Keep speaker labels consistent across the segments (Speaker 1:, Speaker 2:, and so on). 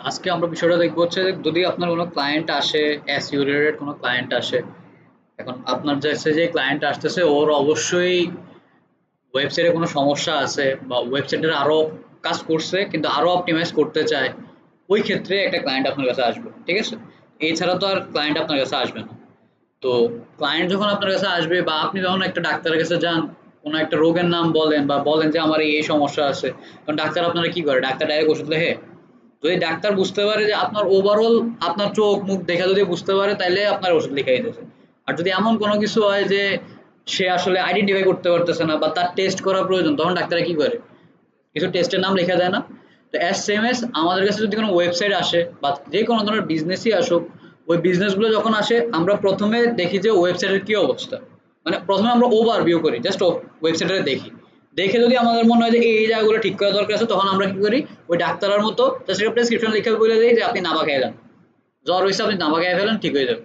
Speaker 1: আজকে আমরা বিষয়টা দেখবো হচ্ছে যে যদি আপনার কোনো ক্লায়েন্ট আসে, এসইও রিলেটেড কোনো ক্লায়েন্ট আসে, এখন আপনার যে ক্লায়েন্ট আসতেছে ওর অবশ্যই ওয়েবসাইটে কোনো সমস্যা আছে বা ওয়েবসাইটের আরো কাজ করছে কিন্তু আরো অপটিমাইজ করতে চায়, ওই ক্ষেত্রে একটা ক্লায়েন্ট আপনার কাছে আসবে। ঠিক আছে, এছাড়া তো আর ক্লায়েন্ট আপনার কাছে আসবে না। তো ক্লায়েন্ট যখন আপনার কাছে আসবে বা আপনি যখন একটা ডাক্তারের কাছে যান, কোনো একটা রোগের নাম বলেন বা বলেন যে আমার এই সমস্যা আছে, তখন ডাক্তার আপনারা কি করে? ডাক্তার ডাইরেক্ট ওষুধ লেখে? যদি ডাক্তার বুঝতে পারে যে আপনার ওভারঅল আপনার চোখ মুখ দেখা যদি বুঝতে পারে তাইলে আপনার ওষুধ লিখে দিতেছে। আর যদি এমন কোনো কিছু হয় যে সে আসলে আইডেন্টিফাই করতে পারতেছে না বা তার টেস্ট করা প্রয়োজন, তখন ডাক্তার কি করে? কিছু টেস্টের নাম লেখা যায় না? তো এস সেম এস আমাদের কাছে যদি কোনো ওয়েবসাইট আসে বা যে কোনো ধরনের বিজনেসই আসুক, ওই বিজনেসগুলো যখন আসে আমরা প্রথমে দেখি যে ওয়েবসাইটের কি অবস্থা। মানে প্রথমে আমরা ওভারভিউ করি, জাস্ট ওয়েবসাইটে দেখি, দেখে যদি আমাদের মনে হয় যে এই জায়গাগুলো ঠিক করা দরকার আছে, তখন আমরা কি করি? ওই ডাক্তারের মতো জাস্ট একটা প্রেসক্রিপশন লিখে বলে দিই যে আপনি নাভা খেয়ে যান, জ্বর হয়েছে আপনি নাভা খেয়ে ফেলেন, ঠিক হয়ে যাবে।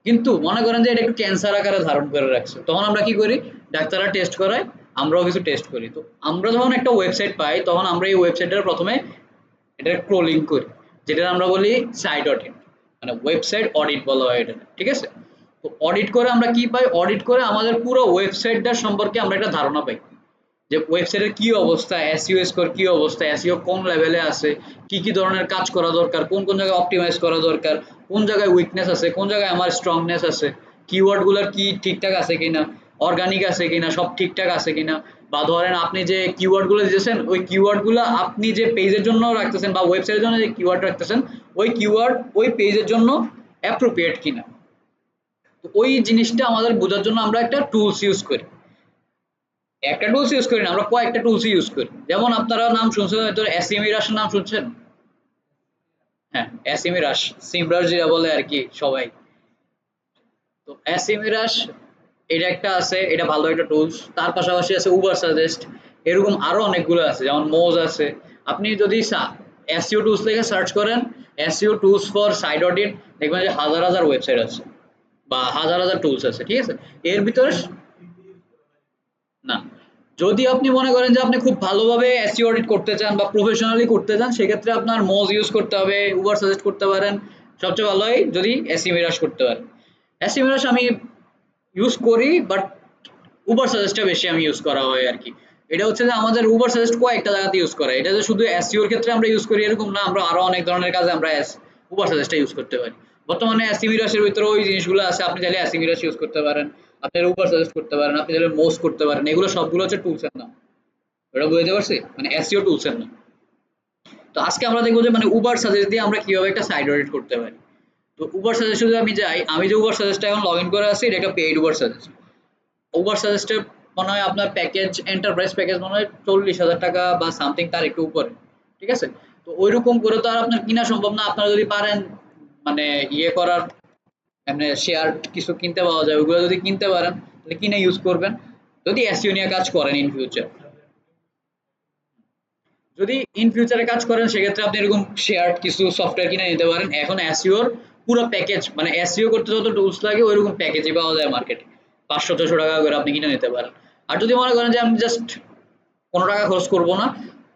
Speaker 1: কিন্তু মনে করেন যে এটা একটু ক্যান্সার আকারে ধারণ করে রাখছে, তখন আমরা কি করি? ডাক্তাররা টেস্ট করায়, আমরাও কিছু টেস্ট করি। তো আমরা যখন একটা ওয়েবসাইট পাই তখন আমরা এই ওয়েবসাইটের প্রথমে এটা ক্রলিং করি, যেটা আমরা বলি সাইট অডিট, মানে ওয়েবসাইট অডিট বলা হয় এটা। ঠিক আছে, তো অডিট করে আমরা কি পাই? অডিট করে আমাদের পুরো ওয়েবসাইটটার সম্পর্কে আমরা একটা ধারণা পাই যে ওয়েবসাইটের কি অবস্থা, এসইও স্কোর কি অবস্থা, এসইও কোন লেভেলে আছে, কি কি ধরনের কাজ করা দরকার, কোন কোন জায়গায় অপটিমাইজ করা দরকার, কোন জায়গায় উইকনেস আছে, কোন জায়গায় আমার স্ট্রংনেস আছে, কিওয়ার্ড গুলার কি ঠিকঠাক আছে কিনা, অর্গানিক আছে কিনা, সব ঠিকঠাক আছে কিনা, বা ধরেন আপনি যে কিওয়ার্ড গুলো দিতেছেন ওই কিওয়ার্ড গুলো আপনি যে পেজের জন্য রাখতেছেন বা ওয়েবসাইটের জন্য যে কিওয়ার্ড রাখতেছেন ওই কিওয়ার্ড ওই পেজের জন্য অ্যাপ্রোপ্রিয়েট কিনা। তো ওই জিনিসটা আমাদের বোঝার জন্য আমরা একটা টুলস ইউজ করি। একটা টুলস ইউজ করি না, আমরা কয়েকটা টুলস ইউজ করি। যেমন আপনারা নাম শুনছেন হয়তো, এসইমিরাশের নাম শুনছেন। হ্যাঁ, এসইমিরাশ, সিমরাশ যেটা বলে আর কি সবাই। তো এসইমিরাশ এটা একটা আছে, এটা ভালো একটা টুলস। তার পাশাপাশি আছে উবার সাজেস্ট, এরকম আরো অনেকগুলো আছে, যেমন মোজ আছে। আপনি যদি এসইও টুলস লিখে সার্চ করেন, SEO tools for site audit, দেখবেন যে হাজার হাজার ওয়েবসাইট আছে বা হাজার হাজার টুলস আছে। ঠিক আছে, এর ভিতরে না, যদি আপনি মনে করেন যে আপনি খুব ভালোভাবে এসইও অডিট করতে চান বা প্রফেশনালি করতে চান, সেক্ষেত্রে আপনার মোজ ইউজ করতে হবে, উবার সাজেস্ট করতে পারেন। সবচেয়ে ভালো হয় যদি এসি মিরাজ করতে পারেন। এসি মিরাজ আমি ইউজ করি, বাট উবার সাজেস্টটা বেশি আমি ইউজ করা হয় আর কি। এটা হচ্ছে যে আমাদের উবার সাজেস্ট কয়েকটা জায়গাতে ইউজ করা, এটা যে শুধু এসইও এর ক্ষেত্রে আমরা ইউজ করি এরকম না, আমরা আরো অনেক ধরনের কাজে আমরা উবার সাজেস্টটা ইউজ করতে পারি। বর্তমানে এসি মিরাজের ভিতরে ওই জিনিসগুলো আছে, আপনি চাইলে এসি মিরাজ ইউজ করতে পারেন, আপনি উবার সাজেস্ট করতে পারেন, আপনি চাইলে মোজ করতে পারেন। এগুলো সবগুলো হচ্ছে টুলস এর নাম। ওটা বুঝতে পারছি, মানে এসইও টুলস এর নাম। তো আজকে আমরা দেখবো যে মানে উবার সাজেস্ট দিয়ে আমরা কিভাবে একটা সাইট অডিট করতে পারি। তো উবার সাজেস্ট যদি আমি যাই, আমি যে উবার সাজেস্টটা এখন লগ ইন করে আছি এটা একটা পেইড উবার সাজেস্ট। উবার সাজেস্টে মনে হয় আপনার প্যাকেজ, এন্টারপ্রাইজ প্যাকেজ মনে হয় 40,000 টাকা বা সামথিং, তার একটু উপরে। ঠিক আছে, তো ওইরকম করে তো আর আপনার কিনা সম্ভব না। আপনারা যদি পারেন মানে ইয়ে করার, মানে শেয়ার কিছু কিনতে পাওয়া যায়, ওইগুলো যদি কিনতে পারেন তাহলে কিনে ইউজ করবেন যদি এসইও নিয়ে কাজ করেন ইন ফিউচার। যদি ইন ফিউচারে কাজ করেন সেক্ষেত্রে আপনি এরকম শেয়ার কিছু সফটওয়্যার কিনে নিতে পারেন। এখন এসইওর পুরো প্যাকেজ, মানে এসইও করতে যত টুলস লাগে ওইরকম প্যাকেজই পাওয়া যায় মার্কেটে, 500-600 টাকা করে আপনি কিনে নিতে পারেন। আর যদি মনে করেন যে আমি জাস্ট কোনো টাকা খরচ করবো না,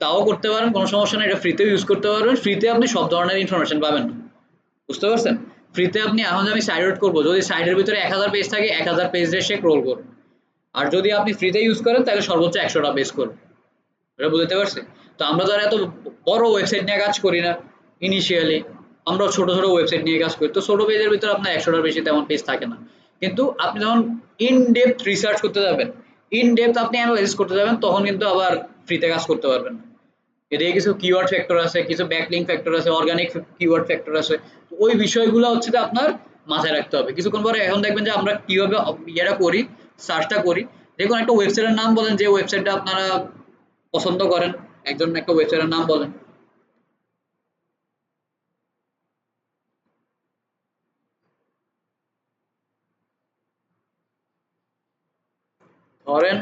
Speaker 1: তাও করতে পারেন, কোনো সমস্যা নেই, এটা ফ্রিতেও ইউজ করতে পারবেন। ফ্রিতে আপনি সব ধরনের ইনফরমেশন পাবেন না, বুঝতে পারছেন? ফ্রিতে আপনি এখন যে আমি সাইট আউট করবো, যদি সাইটের ভিতরে 1000 পেজ থাকে 1000 পেজ রেসে ক্রোল করুন। আর যদি আপনি ফ্রিতে ইউজ করেন তাহলে সর্বোচ্চ 100টা পেজ করুন। এটা বুঝতে পারছি। তো আমরা তো আর এত বড় ওয়েবসাইট নিয়ে কাজ করি না ইনিশিয়ালি, আমরা ছোট ছোট ওয়েবসাইট নিয়ে কাজ করি। তো ছোট পেজের ভিতরে আপনার 100টার বেশি তেমন পেজ থাকে না। কিন্তু আপনি যখন ইন ডেপথ রিসার্চ করতে যাবেন, ইন ডেপথ আপনি অ্যানালাইসিস করতে যাবেন, তখন কিন্তু আবার ফ্রিতে কাজ করতে পারবেন না। এদিকে কিছু কিওয়ার্ড ফ্যাক্টর আছে, কিছু ব্যাকলিঙ্ক ফ্যাক্টর আছে, অর্গানিক কিওয়ার্ড ফ্যাক্টর আছে। তো ওই বিষয়গুলো হচ্ছে যে আপনার মাথায় রাখতে হবে। কিছুক্ষণ পরে এখন দেখবেন যে আমরা কিভাবে ইয়েটা করি, সার্চটা করি। দেখুন একটা ওয়েবসাইটের নাম বলেন, যে ওয়েবসাইটটা আপনারা পছন্দ করেন, একজন একটা ওয়েবসাইটের নাম বলেন। ধরেন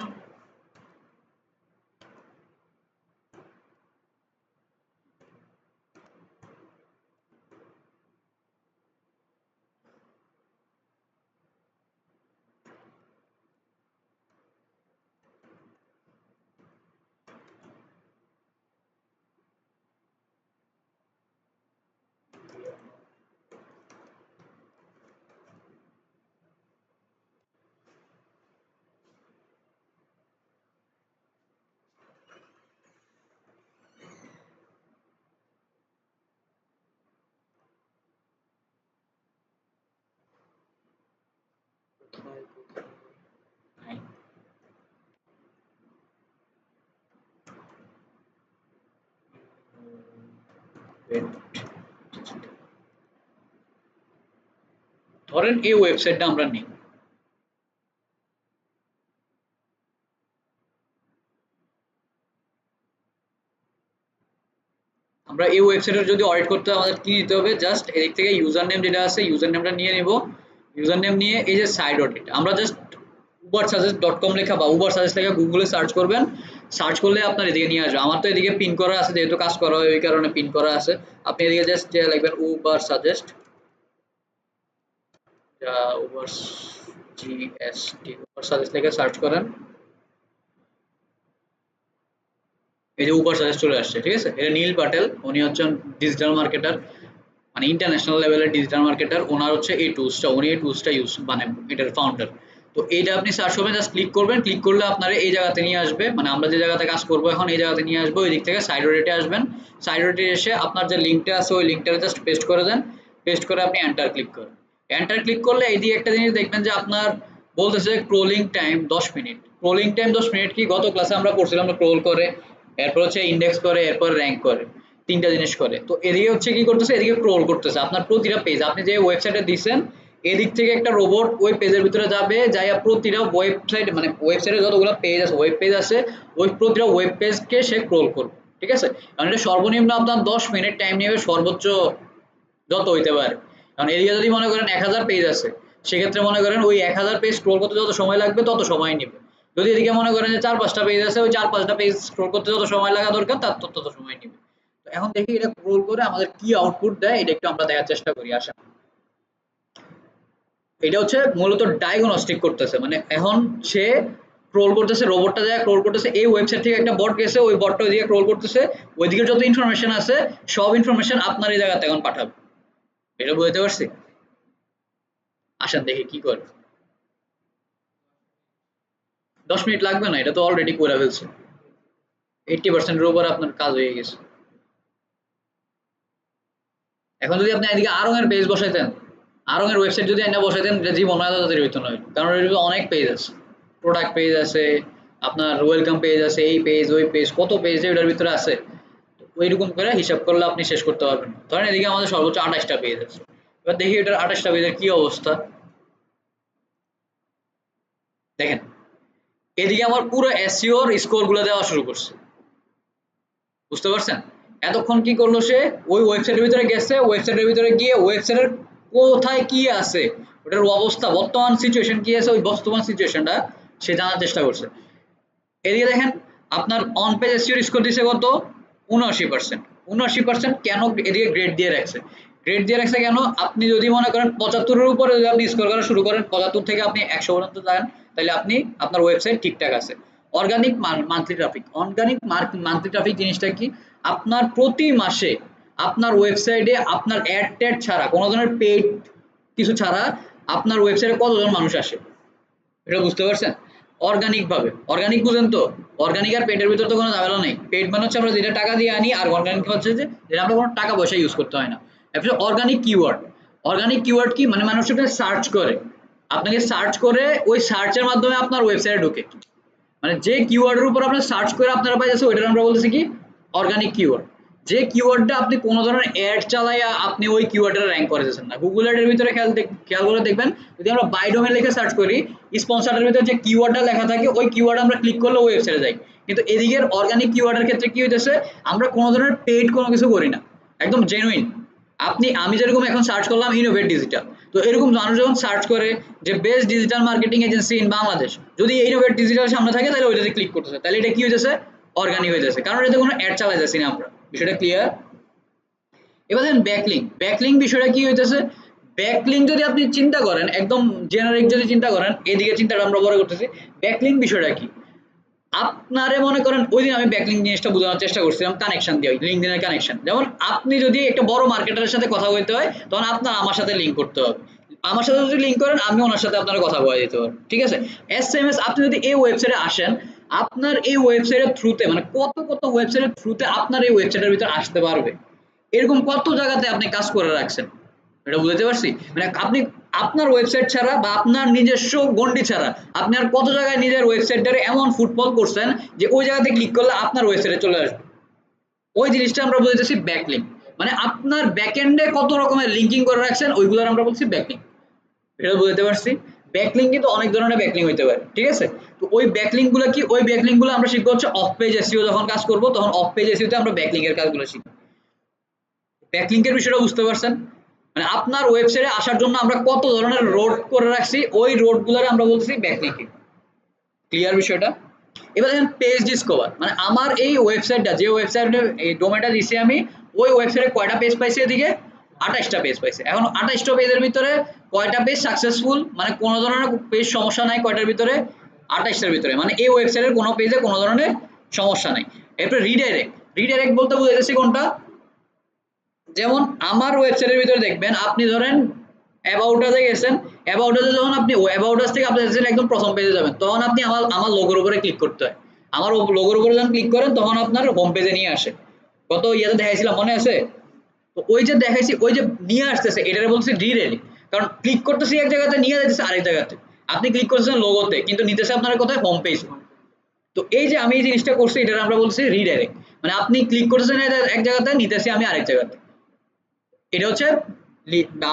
Speaker 1: ধরেন এই ওয়েবসাইটটা আমরা নিই, আমরা এই ওয়েবসাইটে যদি অডিট করতে আমাদের কি নিতে হবে, জাস্ট এদিক থেকে ইউজার নেম যেটা আছে ইউজার নেমটা নিয়ে নিব। ইউজার নেম নিয়ে এই যে সাইড অডিট, আমরা জাস্ট ubersuggest.com লেখা বা উবার সাজেস্ট লেখা গুগলে সার্চ করবেন। সার্চ করলে আপনার এদিকে নিয়ে আসবে। আমার তো এদিকে পিন করা আছে, যেহেতু কাজ করা হয় ওই কারণে পিন করা আছে। আপনি এদিকে জাস্ট লিখবেন Uber suggest, Uber GST, Uber suggest লিখে সার্চ করেন। এই যে উবার সাজেস্ট চলে আসছে, ঠিক আছে। এটা নীল পাটেল, উনি হচ্ছেন ডিজিটাল মার্কেটার, মানে ইন্টারন্যাশনাল লেভেলের ডিজিটাল মার্কেটার। ওনার হচ্ছে এই টুলসটা, উনি এই টুলসটা ইউজ মানে এটার ফাউন্ডার। তো এইটা আপনি সার্চ করবেন, জাস্ট ক্লিক করবেন, ক্লিক করলে আপনারা এই জায়গাতে নিয়ে আসবে, মানে আমরা যে জায়গাতে কাজ করবো এখন এই জায়গাতে নিয়ে আসবো। ওই দিক থেকে সাইড অডিটে আসবেন, সাইড অডিটে এসে আপনার যে লিঙ্কটা আছে ওই লিঙ্কটা জাস্ট পেস্ট করে দেন, পেস্ট করে আপনি এন্টার ক্লিক করেন। এন্টার ক্লিক করলে এইদিকে একটা জিনিস দেখবেন যে আপনার বলতেছে crawling time 10 minute. Crawling time 10 minute কি, গত ক্লাসে আমরা পড়ছিলাম ক্রোল করে, এরপর হচ্ছে ইন্ডেক্স করে, এরপর র্যাঙ্ক করে, তিনটা জিনিস করে। তো এদিকে হচ্ছে কি করতেছে, এদিকে ক্রোল করতেছে আপনার প্রতিটা পেজ। আপনি যে ওয়েবসাইটে দিচ্ছেন এদিক থেকে একটা রোবট ওই পেজের ভিতরে যাবে, যাইয়া প্রতিটা ওয়েবসাইট মানে ওয়েবসাইটে যতগুলো পেজ আছে ওয়েব পেজ আছে ওই প্রতিটা ওয়েব পেজকে সে ক্রোল করবে, ঠিক আছে। কারণ এটা সর্বনিম্ন আপনার 10 মিনিট টাইম নেবে, সর্বোচ্চ যত হইতে পারে। কারণ এদিকে যদি মনে করেন 1000 পেজ আছে, সেক্ষেত্রে মনে করেন ওই 1000 পেজ স্ক্রোল করতে যত সময় লাগবে তত সময় নেবে। যদি এদিকে মনে করেন যে 4-5টা পেজ আছে, ওই 4-5টা পেজ স্ক্রোল করতে যত সময় লাগা দরকার তার তত সময় নেবে। তো এখন দেখি এটা স্ক্রোল করে আমাদের কি আউটপুট দেয়, এটা একটু আমরা দেখার চেষ্টা করি। আসেন, এটা হচ্ছে মূলত ডায়াগনস্টিক করতেছে, মানে এখন সে ক্রোল করতেছে, রোবটটা যায় ক্রোল করতেছে, এই ওয়েবসাইট থেকে একটা বট গেছে, ওই বটটা ওইদিকে ক্রোল করতেছে, ওইদিকে যত ইনফরমেশন আছে সব ইনফরমেশন আপনার এই জায়গাতে এখন পাঠাবে। এটা বুঝতে পারছি? আসেন দেখি কি করে। 10 মিনিট লাগবে না, এটা তো অলরেডি করে ফেলছে, 80% এর উপর আপনার কাজ হয়ে গেছে। এখন যদি আপনি এদিকে আরং এর পেজ বসাইতেন, আরং এর ওয়েবসাইট যদি এনে বসাইতেন, এটা জীবন এত তাড়াতাড়ি হইতো না, কারণ এর ভিতরে অনেক পেজ আছে, প্রোডাক্ট পেজ আছে, আপনার ওয়েলকাম পেজ আছে, এই পেজ ওই পেজ, কত পেজ এটার ভিতরে আছে। ওইরকম করে হিসাব করলে আপনি শেষ করতে পারবেন। ধরেন এদিকে আমাদের সর্বোচ্চ 28টা পেজ আছে, এবার দেখি এটার 28টা পেজের কি অবস্থা। দেখেন এদিকে আমার পুরো এসইও এর স্কোর গুলো দেওয়া শুরু করছে, বুঝতে পারছেন? এতক্ষণ কি করলো সে, ওই ওয়েবসাইটের ভিতরে গেছে, ওয়েবসাইটের ভিতরে গিয়ে ওয়েবসাইটের কোথায় কি আছে, ওটার অবস্থা বর্তমান সিচুয়েশন কি আছে, ওই বর্তমান সিচুয়েশনটা সে জানার চেষ্টা করছে। এদিকে দেখেন আপনার অন পেজ এসইও স্কোর দিছে কত, 79%। 79% কেন এদিকে গ্রেড দিয়ে রাখছে, গ্রেড দিয়ে রাখছে কেন, আপনি যদি মনে করেন 75-এর উপরে যদি আপনি স্কোর করা শুরু করেন, 75 থেকে আপনি 100 পর্যন্ত যান, তাহলে আপনি আপনার ওয়েবসাইট ঠিকঠাক আছে। Organic monthly traffic, organic monthly traffic জিনিসটা কি, আপনার প্রতি মাসে আপনার ওয়েবসাইটে আপনার অ্যাড ট্যাড ছাড়া, কোনো ধরনের পেইড কিছু ছাড়া আপনার ওয়েবসাইটে কতজন মানুষ আসে, এটা বুঝতে পারছেন? অর্গানিক ভাবে, অর্গানিক বুঝেন তো, অর্গানিক আর পেটের ভিতরে তো কোনো ঝামেলা নেই। পেট মানে হচ্ছে আমরা যেটা টাকা দিয়ে আনি, আর অর্গানিক হচ্ছে যে যেটা আমরা কোনো টাকা পয়সা ইউজ করতে হয় না। এরপর অর্গানিক কিওয়ার্ড, অর্গানিক কিওয়ার্ড কি মানে মানুষ ওটা সার্চ করে, আপনাকে সার্চ করে ওই সার্চের মাধ্যমে আপনার ওয়েবসাইটে ঢুকে, মানে যে কিওয়ার্ডের উপর আপনার সার্চ করে আপনারা পাইতেছে ওইটার আমরা বলতেছি কি অর্গানিক কিওয়ার্ড। যে কিওয়ার্ডটা আপনি কোনো ধরনের অ্যাড চালাইয়া আপনি ওই কিওয়ার্ডের র্যাঙ্ক করেছেন না। গুগল এর ভিতরে খেয়াল করে দেখবেন, যদি আমরা বাই ডোমেন লিখে সার্চ করি, স্পন্সরের ভিতরে যে কিওয়ার্ডটা লেখা থাকে ওই কিওয়ার্ড আমরা ক্লিক করলে ওই ওয়েবসাইটে যাই। কিন্তু এদিকের অর্গানিক কিওয়ার্ডের ক্ষেত্রে কি হইতেছে, আমরা কোনো ধরনের পেইড কোনো কিছু করি না, একদম জেনুইন। আমি যেরকম এখন সার্চ করলাম ইনোভেট ডিজিটাল, তো এরকম মানুষ যখন সার্চ করে যে best digital marketing agency in Bangladesh, যদি ইনোভেট ডিজিটাল সামনে থাকে তাহলে ওইটাতে ক্লিক করতেছে, তাহলে এটা কি হইতেছে, অর্গানিক হইতেছে, কারণ এটাতে কোনো অ্যাড চালাইতেছি না আমরা। বিষয়টা ক্লিয়ার? এবার দেখেন ব্যাকলিং, ব্যাকলিং বিষয়টা কি হইতেছে, ব্যাকলিং যদি আপনি চিন্তা করেন একদম জেনারিক যদি চিন্তা করেন, এদিকে চিন্তাটা আমরা বড় করতেছি। ব্যাকলিং বিষয়টা কি, আপনারে মনে করেন ওই দিন আমি ব্যাকলিং জিনিসটা বোঝানোর চেষ্টা করছিলাম কানেকশন দিয়ে, লিঙ্কডইনের কানেকশন। যেমন আপনি যদি একটা বড় মার্কেটারের সাথে কথা বলতে হয়, তখন আপনার আমার সাথে লিঙ্ক করতে হবে, আমার সাথে যদি লিঙ্ক করেন আমি ওনার সাথে আপনার কথা বলে দিতে পারবো, ঠিক আছে। এসএমএস, আপনি যদি এই ওয়েবসাইটে আসেন, আপনার এই ওয়েবসাইটের থ্রুতে মানে কত কত ওয়েবসাইটের থ্রুতে আপনার এই ওয়েবসাইটের ভিতরে আসতে পারবে, এরকম কত জায়গাতে আপনি কাজ করে রাখছেন, এটা বুঝতে পারছি। মানে আপনি আপনার ওয়েবসাইট ছাড়া বা আপনার নিজস্ব গন্ডি ছাড়া আপনি আর কত জায়গায় নিজের ওয়েবসাইটটারে এমন ফুটফল করছেন যে ওই জায়গাতে ক্লিক করলে আপনার ওয়েবসাইটে চলে আসবে, ওই জিনিসটা আমরা বলতেছি ব্যাকলিঙ্ক। মানে আপনার ব্যাকএন্ডে কত রকমের লিঙ্কিং করে রাখছেন ওইগুলোর আমরা বলছি ব্যাকলিঙ্ক। এটা বুঝতে পারছি। ব্যাকলিঙ্ক কিন্তু অনেক ধরনের ব্যাকলিঙ্ক হইতে পারে, ঠিক আছে? তো ওই ব্যাকলিঙ্ক গুলো কি, ওই ব্যাকলিঙ্ক গুলো আমরা শিখবো হচ্ছে অফ পেজ এসইও যখন কাজ করব তখন অফ পেজ এসইও তে আমরা ব্যাকলিঙ্ক এর কাজগুলো শিখব। ব্যাকলিঙ্ক এর বিষয়টা বুঝতে পারছেন? মানে আপনার ওয়েবসাইটে আসার জন্য আমরা কত ধরনের রোড করে রাখছি, ওই রোড গুলোরে আমরা বলছি ব্যাকলিঙ্কিং। ক্লিয়ার বিষয়টা? এবার দেখেন পেজ ডিসকভার, মানে আমার এই ওয়েবসাইটটা, যে ওয়েবসাইটে এই ডোমেনটা দিছি আমি, ওই ওয়েবসাইটে কয়টা পেজ পাইছি, এদিকে 28টা পেজ পাইছে। এখন 28টা পেজের ভিতরে কয়টা পেজ সাকসেসফুল, মানে কোনো ধরনের পেজ সমস্যা নাই কয়টার ভিতরে, 28টার ভিতরে, মানে এই ওয়েবসাইটের কোনো পেজে কোনো ধরনের সমস্যা নাই। এরপর রিডাইরেক্ট, রিডাইরেক্ট বলতে বুঝাইতেছি কোনটা, যেমন আমার ওয়েবসাইটের ভিতরে দেখবেন আপনি ধরেন অ্যাবাউট আসে গেছেন, অ্যাবাউট আসে যখন আপনি অ্যাবাউট আস থেকে আপনি একদম প্রথম পেজে যাবেন, তখন আপনি আমার আমার লোগোর উপরে ক্লিক করতে হয়। আমার লোগোর উপরে যখন ক্লিক করেন তখন আপনার হোম পেজে নিয়ে আসে। কত ইয়াতে দেখাইছিলাম মনে আছে? তো ওই যে দেখাইছি, ওই যে নিয়ে আসতেছে এটারে বলছি রিডাইরেক্ট, কারণ ক্লিক করতেছি এক জায়গাতে নিয়ে যাচ্ছে আরেক জায়গাতে, আপনি ক্লিক করছেন লোগোতে কিন্তু নিতেছে আপনার কোথায়, হোম পেজ। তো এই যে আমি এই জিনিসটা করছি এটা আমরা বলছি রিডাইরেক্ট, মানে আপনি ক্লিক করতেছেন এক জায়গাতে, নিতেছি আমি আরেক জায়গাতে, এটা হচ্ছে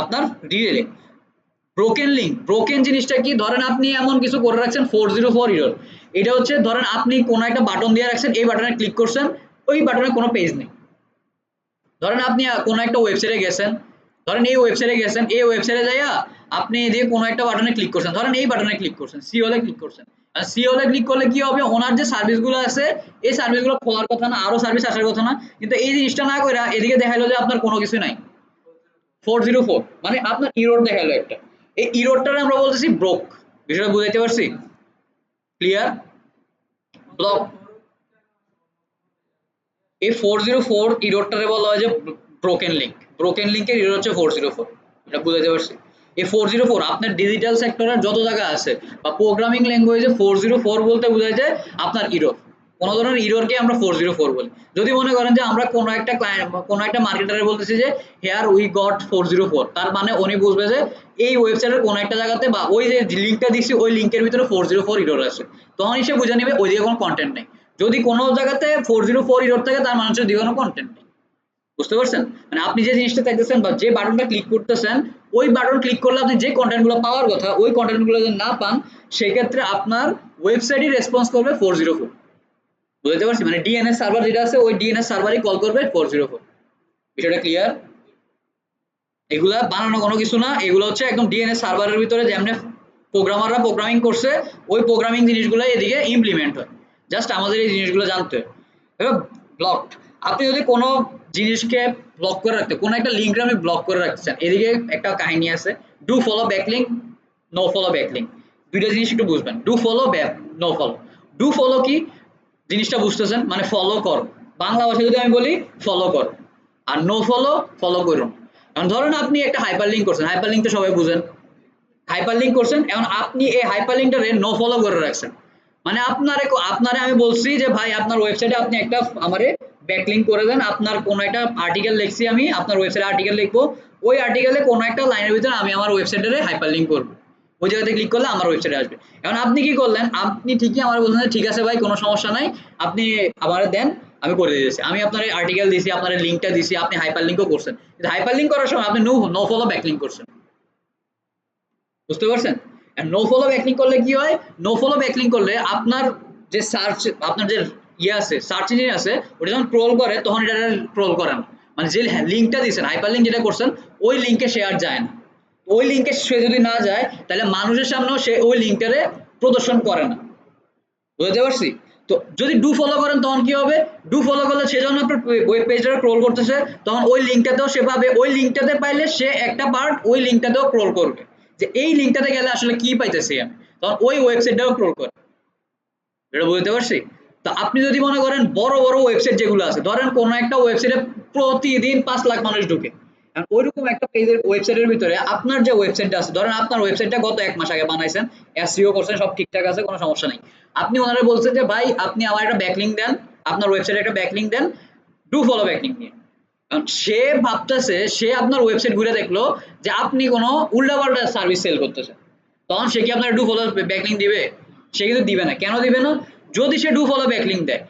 Speaker 1: আপনার রিডাইরেক্ট। ব্রোকেন লিঙ্ক, ব্রোকেন জিনিসটা কি, ধরেন আপনি এমন কিছু করে রাখছেন 404 এরর, এটা হচ্ছে ধরেন আপনি কোনো একটা বাটন দিয়ে রাখছেন, এই বাটনে ক্লিক করছেন, ওই বাটনে কোনো পেজ নেই। ধরেন আপনি কোনো একটা ওয়েবসাইটে গেছেন, ধরেন এই ওয়েবসাইটে গেছেন, এই ওয়েবসাইটে যাইয়া আপনি এদিকে কোনো একটা বাটনে ক্লিক করছেন, ধরেন এই বাটনে ক্লিক করছেন, সি হলে ক্লিক করছেন, আর সি হলে ক্লিক করলে কি হবে, ওনার যে সার্ভিসগুলো আছে এই সার্ভিসগুলো খোলার কথা না, আরো সার্ভিস আসার কথা না, কিন্তু এই জিনিসটা না করে এদিকে দেখাইলো যে আপনার কোনো কিছু নাই, 404, মানে আপনার ইরোর দেখালো একটা, এই ইরোরটারে আমরা বলতেছি ব্রোক। বিষয়টা বুঝাইতে পারছি? ক্লিয়ার? ব্লক, এই 404 ইরোরটারে বলা হয় যে ব্রোকেন লিঙ্ক, ব্রোকেন লিঙ্কের ইরোর হচ্ছে 404। এটা বুঝাইতে পারছি? এই 404 আপনার ডিজিটাল সেক্টরের যত জায়গা আছে বা প্রোগ্রামিং ল্যাঙ্গুয়েজে 404 বলতে বোঝায় যে আপনার ইরোর, কোন ধরনের ইরোরকে আমরা 404 বলি। যদি মনে করেন যে আমরা কোনো একটা ক্লায়েন্ট, কোনো একটা মার্কেটারে বলতেছি যে হেয়ার উই গট 404, তার মানে উনি বুঝবে যে এই ওয়েবসাইটের কোনো একটা জায়গাতে বা ওই যে লিঙ্কটা দিছি ওই লিঙ্কের ভিতরে 404 ইরোর আছে, তখন সে বুঝে নেবে ওইদিকে কোনো কন্টেন্ট নেই। যদি কোনো জায়গাতে 404 ইরোর থাকে তার মানে হচ্ছে ওইদিকে কোনো কন্টেন্ট নেই। বুঝতে পারছেন? মানে আপনি যে জিনিসটা চাইতেছেন বা যে বাটনটা ক্লিক করতেছেন, ওই বাটন ক্লিক করলে আপনি যে কন্টেন্ট গুলো পাওয়ার কথা ওই কন্টেন্ট গুলো যদি না পান, সেক্ষেত্রে আপনার ওয়েবসাইটই রেসপন্স করবে 404। বুঝতে পারছি? মানে ডিএনএস সার্ভার যেটা আছে ওই ডিএনএস সার্ভারই কল করবে 404। বিষয়টা ক্লিয়ার? এগুলা বানানো কোনো কিছু না, এগুলো হচ্ছে একদম ডিএনএস সার্ভারের ভিতরে যেমন প্রোগ্রামাররা প্রোগ্রামিং করছে ওই প্রোগ্রামিং জিনিসগুলো এদিকে ইমপ্লিমেন্ট হয়। জাস্ট আমাদের এই জিনিসগুলো জানতে হয়। এবার ব্লকড, আপনি যদি কোনো জিনিসকে ব্লক করে রাখতে, কোনো একটা লিঙ্ক আপনি ব্লক করে রাখছেন, এদিকে একটা কাহিনী আছে, do follow backlink, no follow backlink, দুইটা জিনিস একটু বুঝবেন। Do follow, back, no follow. Do follow কি জিনিসটা বুঝতেছেন, মানে ফলো কর, বাংলা ভাষায় যদি আমি বলি ফলো কর, আর নো ফলো, ফলো করুন। এখন ধরেন আপনি একটা হাইপার লিঙ্ক করছেন, হাইপার লিঙ্ক তো সবাই বুঝেন, হাইপার লিঙ্ক করছেন, এখন আপনি এই হাইপার লিঙ্কটারে নো ফলো করে রাখছেন, মানে আপনারে আমি বলছি যে ভাই আপনার ওয়েবসাইটে আপনি একটা আমারে ব্যাকলিঙ্ক করে দেন, আপনার কোনো একটা আর্টিকেল লিখছি আমি, আপনার ওয়েবসাইটে আর্টিকেল লিখবো, ওই আর্টিকেলে কোনো একটা লাইনের ভিতরে আমি আমার ওয়েবসাইটে হাইপার লিঙ্ক করবো, ওই জায়গাতে ক্লিক করলে আমার ওয়েবসাইটে আসবে। এখন আপনি কি করলেন, আপনি ঠিকই আমার বলছেন ঠিক আছে ভাই কোনো সমস্যা নাই, আপনি আমার দেন, আমি করে দিয়েছি, আমি আপনার আর্টিকেল দিছি, আপনার লিঙ্কটা দিছি, আপনি হাইপার লিঙ্কও করছেন, কিন্তু হাইপার লিঙ্ক করার সময় আপনি নো ফলো ব্যাকলিঙ্ক করছেন। বুঝতে পারছেন? নো ফলো ব্যাকলিঙ্ক করলে কি হয়, নো ফলো ব্যাকলিঙ্ক করলে আপনার যে সার্চ, আপনার যে ইয়ে আছে সার্চ ইঞ্জিন আছে, ওটা যখন ক্রল করে তখন এটা ক্রল করে না, মানে যে লিঙ্কটা দিয়েছেন হাইপার লিঙ্ক যেটা করছেন ওই লিঙ্কে সে আর যায় না, ওই লিঙ্কে সে যদি না যায় তাহলে মানুষের সামনেও সে ওই লিঙ্কটারে প্রদর্শন করে না। বুঝতে পারছি? তো যদি ডু ফলো করেন তখন কি হবে, ডু ফলো করলে সে যখন আপনার ওয়েব পেজটা ক্রল করতেছে তখন ওই লিঙ্কটাতেও সে পাবে, ওই লিঙ্কটাতে পাইলে সে একটা পার্ট ওই লিঙ্কটাতেও ক্রল করবে, যে এই লিঙ্কটাতে গেলে আসলে কি পাইতেছি আমি, তখন ওই ওয়েবসাইটটাও ক্রল করে। এটা বুঝতে পারছি? তো আপনি যদি মনে করেন বড় বড় ওয়েবসাইট যেগুলো আছে, ধরেন কোনো একটা ওয়েবসাইটে প্রতিদিন 5 লাখ মানুষ ঢুকে, ওইরকম একটা পেজের ওয়েবসাইটের ভিতরে আপনার যে ওয়েবসাইটটা আছে, ধরেন আপনার ওয়েবসাইটটা গত 1 মাস আগে বানাইছেন, এসইও করছেন, সব ঠিকঠাক আছে, কোনো সমস্যা নেই, আপনি ওনারা বলছেন যে ভাই আপনি আমার একটা ব্যাকলিঙ্ক দেন, আপনার ওয়েবসাইটে একটা ব্যাকলিঙ্ক দেন, ডু ফলো ব্যাকলিঙ্ক নিয়ে। কারণ সে ভাবতেছে, সে আপনার ওয়েবসাইট ঘুরে দেখলো যে আপনি কোনো উল্টাপাল্টা সার্ভিস সেল করতেছেন, তখন সে কি আপনার ডু ফলো ব্যাকলিংক দিবে? সে কিন্তু দিবে না। কেন দিবে না? যদি সে ডু ফলো ব্যাকলিংক দেয়,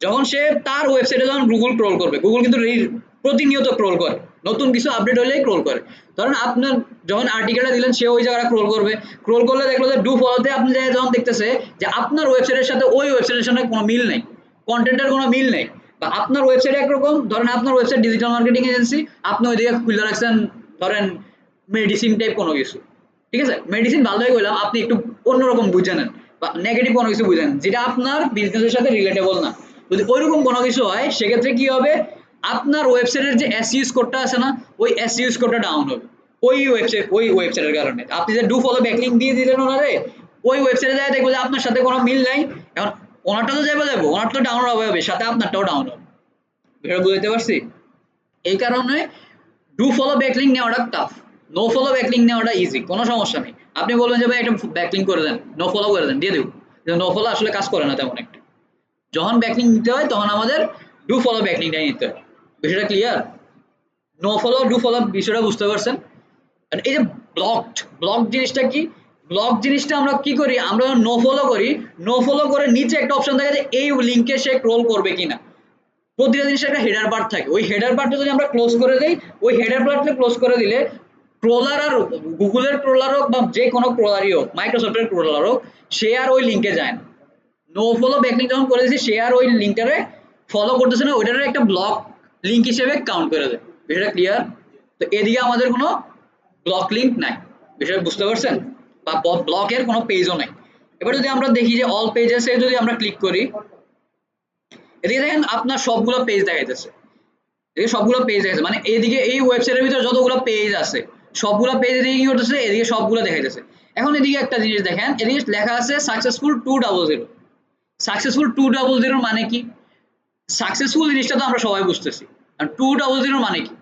Speaker 1: যখন সে তার ওয়েবসাইটে যখন গুগল ক্রল করবে, গুগল কিন্তু প্রতিনিয়ত ক্রল করে, নতুন কিছু আপডেট হলেই ক্রল করে। ধরেন আপনার যখন আর্টিকেলটা দিলেন, সে ওই জায়গাটা ক্রল করবে, ক্রল করলে দেখলো যে ডু ফলোতে আপনি যখন দেখতেছে যে আপনার ওয়েবসাইটের সাথে ওই ওয়েবসাইটের সাথে কোনো মিল নেই, কন্টেন্টের কোনো মিল নেই, বা আপনার ওয়েবসাইট একরকম, ধরেন আপনার ওয়েবসাইট ডিজিটাল মার্কেটিং এজেন্সি, আপনি ওইদিকে খুলে রাখছেন ধরেন মেডিসিন টাইপ কোনো কিছু, ঠিক আছে, মেডিসিন ভালোই বললাম, আপনি একটু অন্যরকম বুঝে নেন বা নেগেটিভ কোনো কিছু বুঝেন যেটা আপনার বিজনেসের সাথে রিলেটেবল না। যদি ওইরকম কোনো কিছু হয়, সেক্ষেত্রে কি হবে, আপনার ওয়েবসাইটের যে এসইও স্কোরটা আছে না, ওই এসইও স্কোরটা ডাউন হবে ওই ওয়েবসাইটের কারণে। আপনি যে ডু ফলো ব্যাকলিংক দিয়ে দিলেন ওনারে, ওই ওয়েবসাইটে যায় দেখবো যে আপনার সাথে কোনো মিল নাই। এখন ওনারটা তো যাবো, ওনার তো ডাউন হবে, সাথে আপনারটাও ডাউন হবে। বিষয়টা বুঝতে পারছি? এই কারণে ডু ফলো ব্যাকলিংক নেওয়াটা টাফ, নো ফলো ব্যাকলিংক নেওয়াটা ইজি, কোনো সমস্যা নেই। আপনি বলবেন যে ভাই একটা ব্যাকলিংক করে দেন, নো ফলো করে দেন, দিয়ে দেবো। নো ফলো আসলে কাজ করে না তেমন একটা। যখন ব্যাকলিংক নিতে হয় তখন আমাদের ডু ফলো ব্যাকলিংকটাই নিতে হয়। বিষয়টা clear? No follow do follow বিষয়টা বুঝতে পারছেন? আর এই যে ব্লক জিনিসটা কি? ব্লক জিনিসটা আমরা কি করি, আমরা নো ফলো করি, নো ফলো করে নিচে একটা অপশন থাকে যে এই লিঙ্কে সে ক্রল করবে কিনা। প্রতিটা জিনিসের একটা হেডার বার থাকে, ওই হেডার বারটা যদি আমরা ক্লোজ করে দিই, ওই হেডার বারটা ক্লোজ করে দিলে ট্রোলার আর গুগলের ট্রোলার হোক বা যে কোনো ট্রোলারই হোক, মাইক্রোসফটের ট্রোলার হোক, সে আর ওই লিঙ্কে যায় না। নো ফলো ব্যাকলিংক যখন করে দিয়েছি, সে আর ওই লিঙ্কটারে ফলো করতেছে না, ওইটারে একটা ব্লক লিঙ্ক হিসেবে কাউন্ট করে দেয়। বিষয়টা ক্লিয়ার? তো এদিকে আমাদের কোনো ব্লক লিঙ্ক নাই। বিষয়টা বুঝতে পারছেন? বা ব্লকের কোনো পেজও নাই। এবার যদি আমরা দেখি যে অল পেজেসে যদি আমরা ক্লিক করি, এদিকে দেখেন আপনার সবগুলো পেজ দেখাইতেছে, এদিকে সবগুলো পেজ দেখাচ্ছে, মানে এদিকে এই ওয়েবসাইটের ভিতরে যতগুলো পেজ আছে সবগুলো পেজ এদিকে কি করতেছে, এদিকে সবগুলো দেখাইতেছে। এখন এদিকে একটা জিনিস দেখেন, এদিকে লেখা আছে সাকসেসফুল 200। সাকসেসফুল 200 মানে কি? সাকসেসফুল জিনিসটা তো আমরা সবাই বুঝতেছি, আর 200 মানে কি?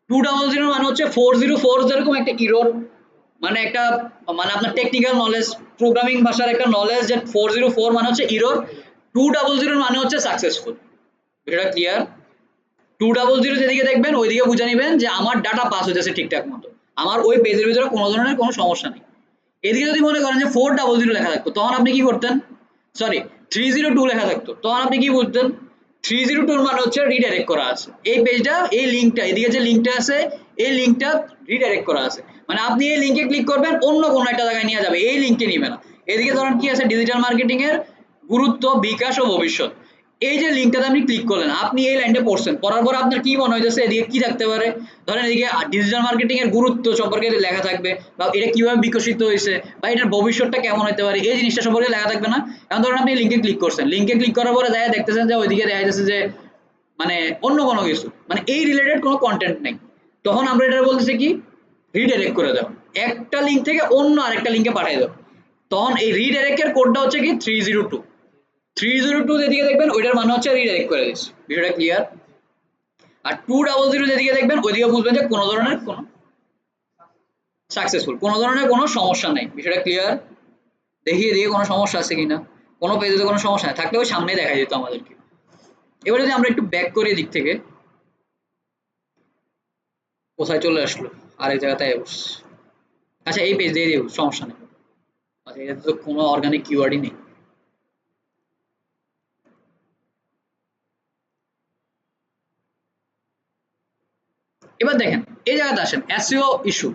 Speaker 1: 200 মানে হচ্ছে 404 যেরকম একটা ইরর, মানে একটা, মানে আপনার টেকনিক্যাল নলেজ, প্রোগ্রামিং ভাষার একটা নলেজ, যে 404 মানে হচ্ছে ইরর, 200 মানে হচ্ছে সাকসেসফুল। এটা ক্লিয়ার? 200 যেদিকে দেখবেন ওইদিকে বুঝে নিবেন যে আমার ডাটা পাস হয়েছে ঠিকঠাক মতো, আমার ওই পেজের ভিতরে কোনো ধরনের কোনো সমস্যা নেই। এদিকে যদি মনে করেন যে 400 লেখা থাকতো, তখন আপনি কি করতেন? সরি, 302 লেখা থাকতো, তখন আপনি কি বুঝতেন? 302 মানে হচ্ছে রিডাইরেক্ট করা আছে এই পেজটা, এই লিঙ্কটা, এদিকে যে লিঙ্কটা আছে এই লিঙ্কটা রিডাইরেক্ট করা আছে, মানে আপনি এই লিঙ্কে ক্লিক করবেন, অন্য কোনো একটা জায়গায় নিয়ে যাবে, এই লিঙ্কে নিবে না। এদিকে ধরেন কি আছে, ডিজিটাল মার্কেটিং এর গুরুত্ব, বিকাশ ও ভবিষ্যৎ। এই যে লিঙ্কটাতে আপনি ক্লিক করলেন, আপনি এই লাইনটা পড়ছেন, পড়ার পর আপনার কি মনে হইতেছে এদিকে কি থাকতে পারে? ধরেন এদিকে ডিজিটাল মার্কেটিং এর গুরুত্ব সম্পর্কে লেখা থাকবে, বা এটা কিভাবে বিকশিত হয়েছে, বা এটার ভবিষ্যৎটা কেমন হতে পারে, এই জিনিসটা সম্পর্কে লেখা থাকবে না? এখন ধরেন আপনি লিঙ্কে ক্লিক করছেন, লিঙ্কে ক্লিক করার পরে দেখা দেখতেছেন যে ওইদিকে দেখা যাচ্ছে যে মানে অন্য কোনো কিছু, মানে এই রিলেটেড কোনো কন্টেন্ট নেই। তখন আমরা এটা বলতেছি কি, রিডাইরেক্ট করে দাও, একটা লিঙ্ক থেকে অন্য আরেকটা লিঙ্কে পাঠিয়ে দাও। তখন এই রিডাইরেক্ট এর কোডটা হচ্ছে কি 302। 302 যেদিকে দেখবেন ওইটার মানে হচ্ছে রিডাইরেক্ট করে দিচ্ছে। বিষয়টা ক্লিয়ার? আর 200 যেদিকে দেখবেন ওইদিকে বুঝবেন যে কোনো ধরনের কোনো সাকসেসফুল, কোনো ধরনের কোনো সমস্যা নেই। বিষয়টা ক্লিয়ার? দেখিয়ে দিয়ে কোনো সমস্যা আছে কিনা, কোনো পেজে কোনো সমস্যা নেই, থাকলে ওই সামনে দেখা যেত আমাদেরকে। এবার যদি আমরা একটু ব্যাক করি দিক থেকে, কোথায় চলে আসলো, আরেক জায়গাতে বসছে। আচ্ছা এই পেজ দিয়ে দিব, সমস্যা নেই। আচ্ছা এটাতে তো কোনো অর্গানিক কিওয়ার্ডই নেই। এবার দেখেন এই জায়গাতে আসেন এসইও ইস্যু।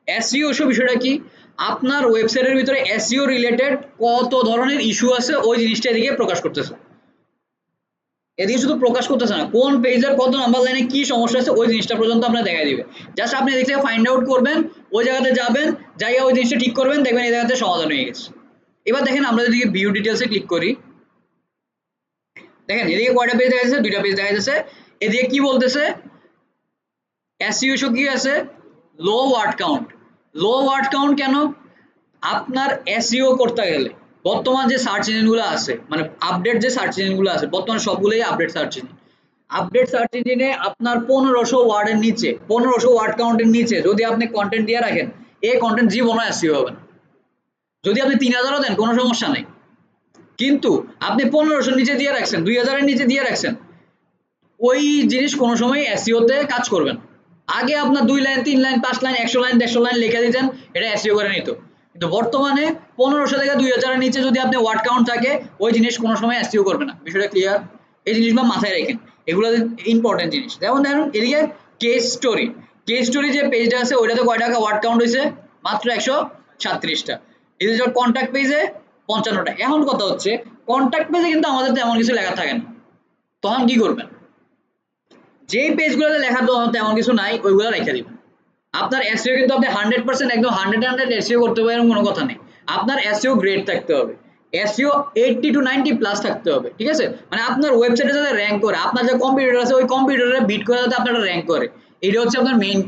Speaker 1: এসইও ইস্যু বিষয়টা কি? আপনার ওয়েবসাইটের ভিতরে এসইও রিলেটেড কত ধরনের ইস্যু আছে ওই জিনিসটা এদিকে প্রকাশ করতেছে। এদিকে শুধু প্রকাশ করতেছে না, কোন পেজের কত নাম্বার লাইনে কি সমস্যা আছে ওই জিনিসটা পর্যন্ত আপনার দেখাই দিবে। জাস্ট আপনি এদিক থেকে ফাইন্ড আউট করবেন, ওই জায়গাতে যাবেন, যাইয়া ওই জিনিসটা ঠিক করবেন, দেখবেন এই জায়গাতে সমাধান হয়ে গেছে। এবার দেখেন আমরা যদি ভিউ ডিটেলসে ক্লিক করি, দেখেন এদিকে কয়টা পেজ দেখা যাচ্ছে, দুইটা পেজ দেখা যাচ্ছে। এদিকে কি বলতেছে, এসইও ইস্যু কি আছে, লো ওয়ার্ড কাউন্ট। লো ওয়ার্ড কাউন্ট কেন? আপনার এসইও করতে গেলে বর্তমান যে সার্চ ইঞ্জিনগুলো আছে, মানে আপডেট যে সার্চ ইঞ্জিনগুলো আছে, বর্তমানে সবগুলোই update search engine. Update search ইঞ্জিনে আপনার 1500 ওয়ার্ডের নিচে, 1500 ওয়ার্ড কাউন্টের নিচে যদি আপনি কন্টেন্ট দিয়ে রাখেন, এই কন্টেন্ট জীবনও এসইও হবে না। যদি আপনি 3000ও দেন কোনো সমস্যা নেই, কিন্তু আপনি 1500 নিচে দিয়ে রাখছেন, 2000-এর নিচে দিয়ে রাখছেন, ওই জিনিস কোনো সময় এসইও তে কাজ করবে না। আগে আপনার 2 line 3 line 5 line 100 line 150 line লিখে দিতেন, এটা এসইও করে নিত। কিন্তু বর্তমানে 1500 থেকে 2000 এর নিচে যদি আপনি ওয়ার্ড কাউন্ট থাকে, ওই জিনিস কোনো সময় এসইও করবে না। বিষয়টা ক্লিয়ার? এই জিনিসগুলো মাথায় রাখেন, এগুলো ইম্পর্টেন্ট জিনিস। যেমন ধরুন এদিকে কেস স্টোরি, কেস স্টোরি যে পেজটা আছে ওইটাতে কয় টাকা ওয়ার্ড কাউন্ট হয়েছে? মাত্র 137টা। ডিজিটাল কন্ট্যাক্ট পেজে 55টা। এখন কথা হচ্ছে কন্ট্যাক্ট পেজে কিন্তু আমাদের তেমন কিছু লেখা থাকে না, তখন কি করবেন? যেই পেজগুলোতে লেখার তেমন কিছু নাই ওইগুলো রেখে দিবেন। আপনার এসইও কিন্তু আপনি 100% একদম 100 এসইও করতে পারেন, কোনো কথা নেই। আপনার এসইও গ্রেড থাকতে হবে, এসইও 80 টু 90 প্লাস থাকতে হবে, ঠিক আছে? মানে আপনার ওয়েবসাইটে যাতে র্যাঙ্ক করে, আপনার যে কম্পিউটার আছে ওই কম্পিউটারে বিট করে যাতে আপনারা র্যাঙ্ক করে, এটা হচ্ছে আপনার মেইন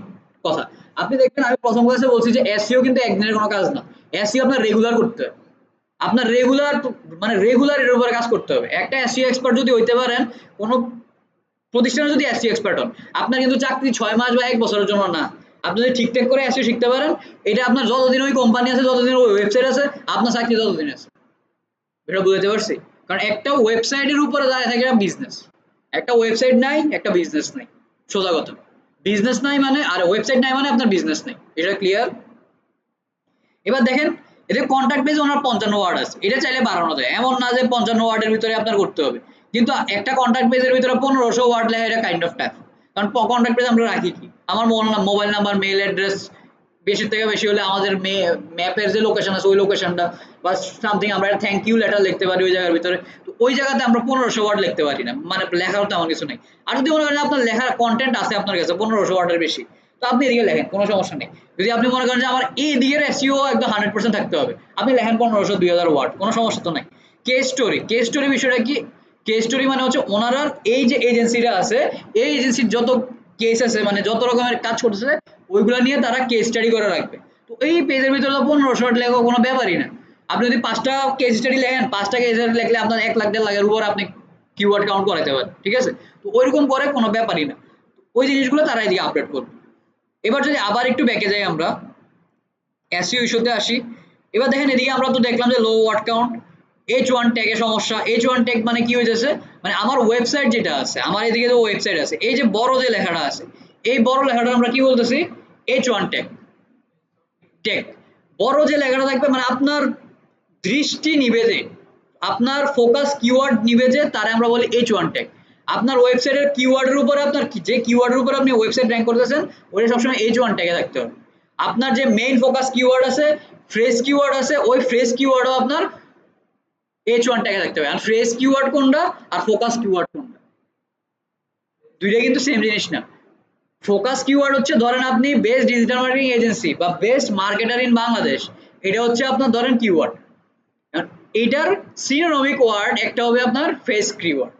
Speaker 1: কথা। আপনি দেখবেন আমি প্রথম ক্লাসে বলছি যে এসইও কিন্তু একদিনের কোনো কাজ না, এসইও আপনার রেগুলার করতে হবে। আপনার রেগুলার মানে রেগুলার এর উপরে কাজ করতে হবে। একটা এসইও এক্সপার্ট যদি হইতে পারেন কোনো প্রতিষ্ঠানে, যদি এসইও এক্সপার্ট হন, আপনার কিন্তু চাকরি 6 মাস বা 1 বছরের জন্য না। আপনি যদি ঠিকঠাক করে এসইও শিখতে পারেন, এটা আপনার যতদিন ওই কোম্পানি আছে, যতদিন ওই ওয়েবসাইট আছে, আপনার চাকরি ততদিন আছে। এটা বুঝতে পারছি? কারণ একটা ওয়েবসাইটের উপরে দাঁড়িয়ে থাকে বিজনেস। একটা ওয়েবসাইট নাই, একটা বিজনেস নাই। সোজা কথা। বিজনেস নাই মানে, আর ওয়েবসাইট নাই মানে আপনার বিজনেস নেই। এটা ক্লিয়ার? এবার দেখেন এদের কন্ট্যাক্ট পেজ ওনার 55 ওয়ার্ড আছে, এটা চাইলে বাড়ানো যায়, এমন না যে 55 ওয়ার্ডের ভিতরে আপনার করতে হবে। কিন্তু একটা কন্ট্যাক্ট পেজের ভিতরে 1500 ওয়ার্ড লেখা, এটা কাইন্ড অফ টাফ। কারণ কন্ট্যাক্ট পেজ আমরা রাখি কি, আমার মোবাইল নাম্বার, মেইল অ্যাড্রেস, বেশি থেকে বেশি হলে আমাদের ম্যাপের যে লোকেশন আছে ওই লোকেশনটা, বা সামথিং আমরা থ্যাংক ইউ লেটার লিখতে পারি ওই জায়গার ভিতরে। তো ওই জায়গাতে আমরা 1500 ওয়ার্ড লিখতে পারি না, মানে লেখার তেমন কিছু নেই। আর যদি মনে করেন আপনার লেখার কন্টেন্ট আছে আপনার কাছে 1500 ওয়ার্ডের বেশি, তো আপনি এদিকে লেখেন, কোনো সমস্যা নেই। যদি আপনি মনে করেন যে আমার এই দিকের এসইও একদম 100% থাকতে হবে, আপনি লেখেন 1500 2000 ওয়ার্ড, কোনো সমস্যা তো নাই। কেস স্টোরি, কেস স্টোরি বিষয়টা কি? কেস স্টোরি মানে হচ্ছে ওনারা এই যে এজেন্সিটা আছে, এই এজেন্সির যত কেস আছে, মানে যত রকমের কাজ করতেছে ওইগুলো নিয়ে তারা কেস স্টাডি করে রাখবে। তো এই পেজের ভিতরে তো 1500 ওয়ার্ড লেখা কোনো ব্যাপারই না। আপনি যদি 5টা কেস স্টাডি লেখেন, 5টা কেস স্টাডি লিখলে আপনার 1 লাখ 1.5 লাখের উপর আপনি কিওয়ার্ড কাউন্ট করাইতে পারেন, ঠিক আছে? তো ওইরকম করে কোনো ব্যাপারই না। ওই জিনিসগুলো তারা এদিকে আপডেট করবে। এবার যদি আবার একটু ব্যাকে যাই, আমরা এসইও ইস্যুতে আসি। এবার দেখেন এদিকে আমরা তো দেখলাম যে লো ওয়ার্ড কাউন্ট, H1 ট্যাগের সমস্যা। H1 ট্যাগ মানে কি হইতেছে, মানে আমার ওয়েবসাইট যেটা আছে, আমার এদিকে যে ওয়েবসাইট আছে, এই যে বড় যে লেখাটা আছে, এই বড় লেখাটা আমরা কি বলতেছি? H1 tag. ট্যাগ বড় যে লেখাটা থাকবে, মানে আপনার দৃষ্টি নিবেদে, আপনার ফোকাস কিওয়ার্ড নিবে যে, তারে আমরা বলি H1 ট্যাগ। আপনার ওয়েবসাইটের কিওয়ার্ডের উপরে, আপনার যে কিওয়ার্ডের উপরে আপনি ওয়েবসাইট র্যাঙ্ক করতেছেন, ওটা সবসময় H1 ট্যাগে থাকতে হবে। আপনার যে মেইন ফোকাস কিওয়ার্ড আছে, ফ্রেজ কিওয়ার্ড আছে, ওই ফ্রেজ কিওয়ার্ডও আপনার H1 ট্যাগে থাকতে হবে। আর ফ্রেজ কিওয়ার্ড কোনটা আর ফোকাস কিওয়ার্ড কোনটা, দুইটা কিন্তু সেম জিনিস না। ফোকাস কিওয়ার্ড হচ্ছে ধরেন আপনি বেস্ট ডিজিটাল মার্কেটিং এজেন্সি বা বেস্ট মার্কেটার ইন বাংলাদেশ, এটা হচ্ছে আপনার ধরেন কিওয়ার্ড। এটার সিনোনিমিক ওয়ার্ড একটা হবে আপনার ফ্রেজ কিওয়ার্ড,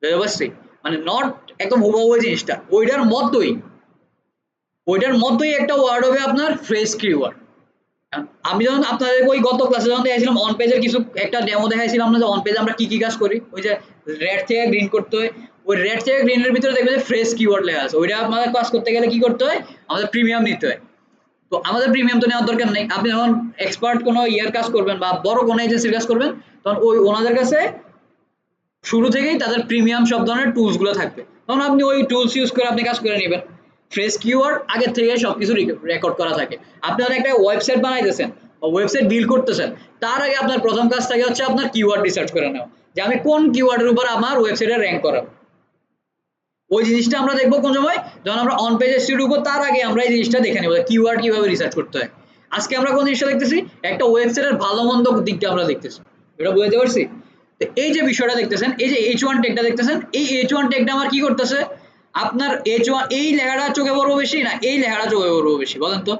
Speaker 1: বুঝতে পারছি? মানে নট একদম হুবহু জিনিসটা, ওইটার মতোই একটা ওয়ার্ড হবে আপনার ফ্রেজ কিওয়ার্ড। আমি যখন আপনাদের ওই গত ক্লাসে যখন দেখাইছিলাম অন পেজের কিছু একটা ডেমো দেখাইছিলাম না, যে অন পেজে আমরা কি কি কাজ করি, ওই যে রেড থেকে গ্রিন করতে হয়, ওই রেড থেকে গ্রিনের ভিতরে দেখবে যে ফ্রেশ কিওয়ার্ড লেখা আছে, ওইটা আমাদের কাজ করতে গেলে কি করতে হয়, আমাদের প্রিমিয়াম নিতে হয়। তো আমাদের প্রিমিয়াম তো নেওয়ার দরকার নেই। আপনি যখন এক্সপার্ট কোনো ইয়ার কাজ করবেন বা বড় কোনো এজেন্সির কাজ করবেন, তখন ওই ওনাদের কাছে শুরু থেকেই তাদের প্রিমিয়াম সব ধরনের টুলস গুলো থাকবে, তখন আপনি ওই টুলস ইউজ করে আপনি কাজ করে নেবেন। ফ্রেশ কিওয়ার্ড আগের থেকে সবকিছু রেকর্ড করা থাকে। আপনি যখন একটা ওয়েবসাইট বানাইতেছেন বা ওয়েবসাইট বিল্ড করতেছেন, তার আগে আপনার প্রথম কাজ থাকে হচ্ছে আপনার কিওয়ার্ড রিসার্চ করে নেওয়া, যে আমি কোন কিওয়ার্ডের উপর আমার ওয়েবসাইটে র্যাঙ্ক করাবো। ওই জিনিসটা আমরা দেখবো কোন সময়, যখন আমরা অন পেজ এসইও ঢুকবো, তার আগে আমরা এই জিনিসটা দেখে নেবো কিওয়ার্ড কিভাবে রিসার্চ করতে হয়। আজকে আমরা কোন জিনিসটা দেখতেছি, একটা ওয়েবসাইটের ভালো মন্দ দিকটা আমরা দেখতেছি, এটা বুঝতে পারছি? তো এই যে বিষয়টা দেখতেছেন, এই যে H1 ট্যাগটা দেখতেছেন, এই H1 ট্যাগটা আমার কি করতেছে, আপনার H1 এই লেখাটা চোখে পড়বো বেশি না এই লেখাটা চোখে পড়বো বেশি, বলেন তো?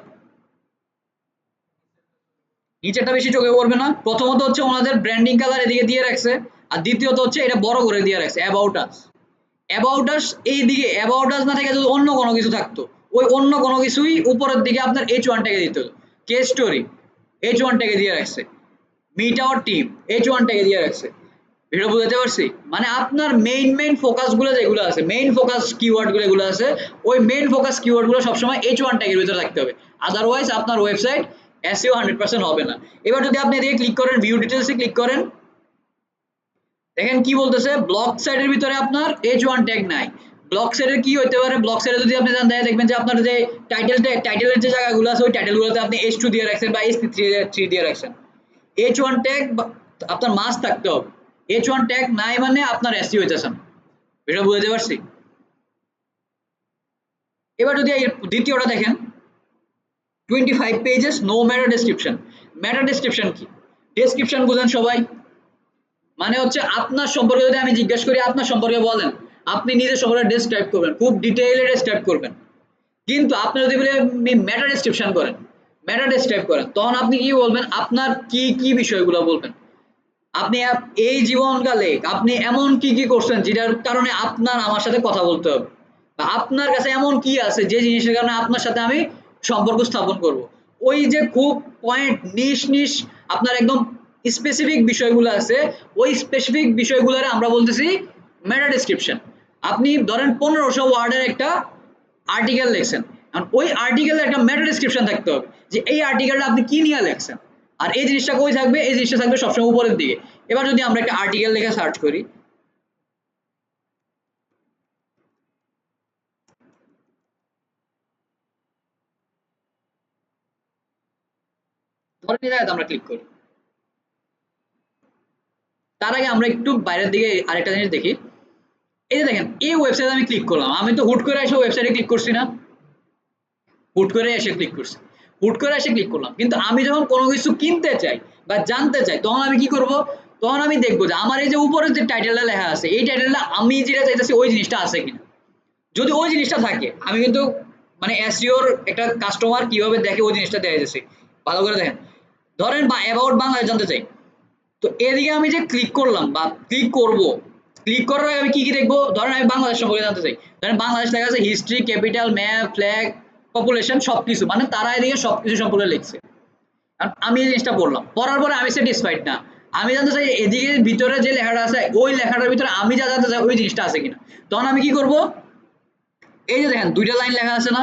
Speaker 1: নিচেরটা বেশি চোখে পড়বে না? প্রথমত হচ্ছে ওনাদের ব্র্যান্ডিং কালার এদিকে দিয়ে রাখছে, আর দ্বিতীয়ত হচ্ছে এটা বড় করে দিয়ে রাখছে অ্যাবাউট আস। অ্যাবাউট আস এইদিকে অ্যাবাউট আস না থেকে যদি অন্য কোনো কিছু থাকতো, ওই অন্য কোনো কিছুই উপরের দিকে আপনার H1 ট্যাগে দিতে হতো। কেস স্টোরি H1 ট্যাগে দিয়ে রাখছে, মিট আওয়ার টিম H1 ট্যাগে দিয়ে রাখছে। এটা বুঝাতে পারছি? মানে আপনার মেইন ফোকাস গুলো যেগুলো আছে, মেইন ফোকাস কিওয়ার্ড গুলো যেগুলো আছে, ওই মেইন ফোকাস কিওয়ার্ড গুলো সবসময় H1 ট্যাগের ভিতরে রাখতে হবে, আদারওয়াইজ আপনার ওয়েবসাইট এসইও 100% হবে না। এবার যদি আপনি এদিকে ক্লিক করেন, ভিউ ডিটেলসে ক্লিক করেন, দেখেন কি বলতেছে, ব্লক সাইডের ভিতরে আপনার H1 ট্যাগ নাই। ব্লক সাইডের কি হইতে পারে, ব্লক সাইডে যদি আপনি যান দেখবেন যে আপনার যে টাইটেলের যে জায়গাগুলো আছে ওই টাইটেলগুলোতে আপনি H2 দিয়ে রাখছেন বা H3 দিয়ে রাখছেন। H1 ট্যাগ আপনার মাস্ট থাকতে হবে। H1 ট্যাগ নাই মানে আপনার এসইও হইতেছে না। এটা বুঝতে পারছি? এবার যদি দ্বিতীয়টা দেখেন, 25 pages no meta description. Meta description কি? ডেসক্রিপশন বুঝেন সবাই, মানে হচ্ছে আপনার সম্পর্কে যদি আমি জিজ্ঞেস করি আপনার সম্পর্কে বলেন, আপনি নিজের সম্পর্কে ডেসক্রাইব করবেন, খুব ডিটেইলে ডেসক্রাইব করবেন। কিন্তু আপনি যদি বলে মেটা ডেসক্রিপশন করেন, মেটা ডেসক্রাইব করেন, তখন আপনি কি বলবেন, আপনার কি কি বিষয়গুলো বলবেন, আপনি এই জীবনকালে আপনি এমন কি কি করছেন যেটার কারণে আপনার আমার সাথে কথা বলতে হবে, বা আপনার কাছে এমন কি আছে যে জিনিসের কারণে আপনার সাথে আমি সম্পর্ক স্থাপন করব। ওই যে খুব পয়েন্ট নিশ নিশ আপনার একদম স্পেসিফিক বিষয়গুলো আছে, ওই স্পেসিফিক বিষয়গুলোরে আমরা বলতেছি মেটা ডেসক্রিপশন। আপনি ধরেন 1500 ওয়ার্ডের একটা আর্টিকেল লিখছেন, এখন ওই আর্টিকেলের একটা মেটা ডেসক্রিপশন থাকতে হবে যে এই আর্টিকেলটা আপনি কি নিয়ে লিখছেন, আর এই জিনিসটা কই থাকবে, এই জিনিসটা থাকবে সবসময় উপরের দিকে। এবার যদি আমরা একটা আর্টিকেল লিখে সার্চ করি, ধরেন এই জায়গাতে আমরা ক্লিক করি, তার আগে আমরা একটু বাইরের দিকে আরেকটা জিনিস দেখি। এই যে দেখেন এই ওয়েবসাইটে আমি ক্লিক করলাম, আমি তো হুট করে এসে ওয়েবসাইটে ক্লিক করছি না, হুট করে এসে ক্লিক করছি, হুট করে এসে ক্লিক করলাম। কিন্তু আমি যখন কোনো কিছু কিনতে চাই বা জানতে চাই তখন আমি কি করব, তখন আমি দেখবো যে আমার এই যে উপরে যে টাইটেলটা লেখা আছে এই টাইটেলটা আমি যেটা চাইতেছি ওই জিনিসটা আছে কিনা। যদি ওই জিনিসটা থাকে আমি কিন্তু মানে এসইওর একটা কাস্টমার কিভাবে দেখে ওই জিনিসটা দেখা যাচ্ছে, ভালো করে দেখেন। ধরেন বা অ্যাবাউট বাংলাদেশ জানতে চাই, তো এদিকে আমি যে ক্লিক করলাম বা ক্লিক করব, ক্লিক করার আগে আমি কি কি দেখবো, ধরেন আমি বাংলাদেশ সম্পর্কে জানতে চাই, ধরেন বাংলাদেশ লেখা আছে history, capital, map, flag, population, সবকিছু, মানে তারা এদিকে সবকিছু সম্পর্কে লিখছে। আমি এই জিনিসটা পড়লাম, পড়ার পরে আমি স্যাটিসফাইড না, আমি জানতে চাই এদিকে ভিতরে যে লেখাটা আছে ওই লেখাটার ভিতরে আমি যা জানতে চাই ওই জিনিসটা আছে কিনা। তখন আমি কি করব, এই যে দেখেন দুইটা লাইন লেখা আছে না,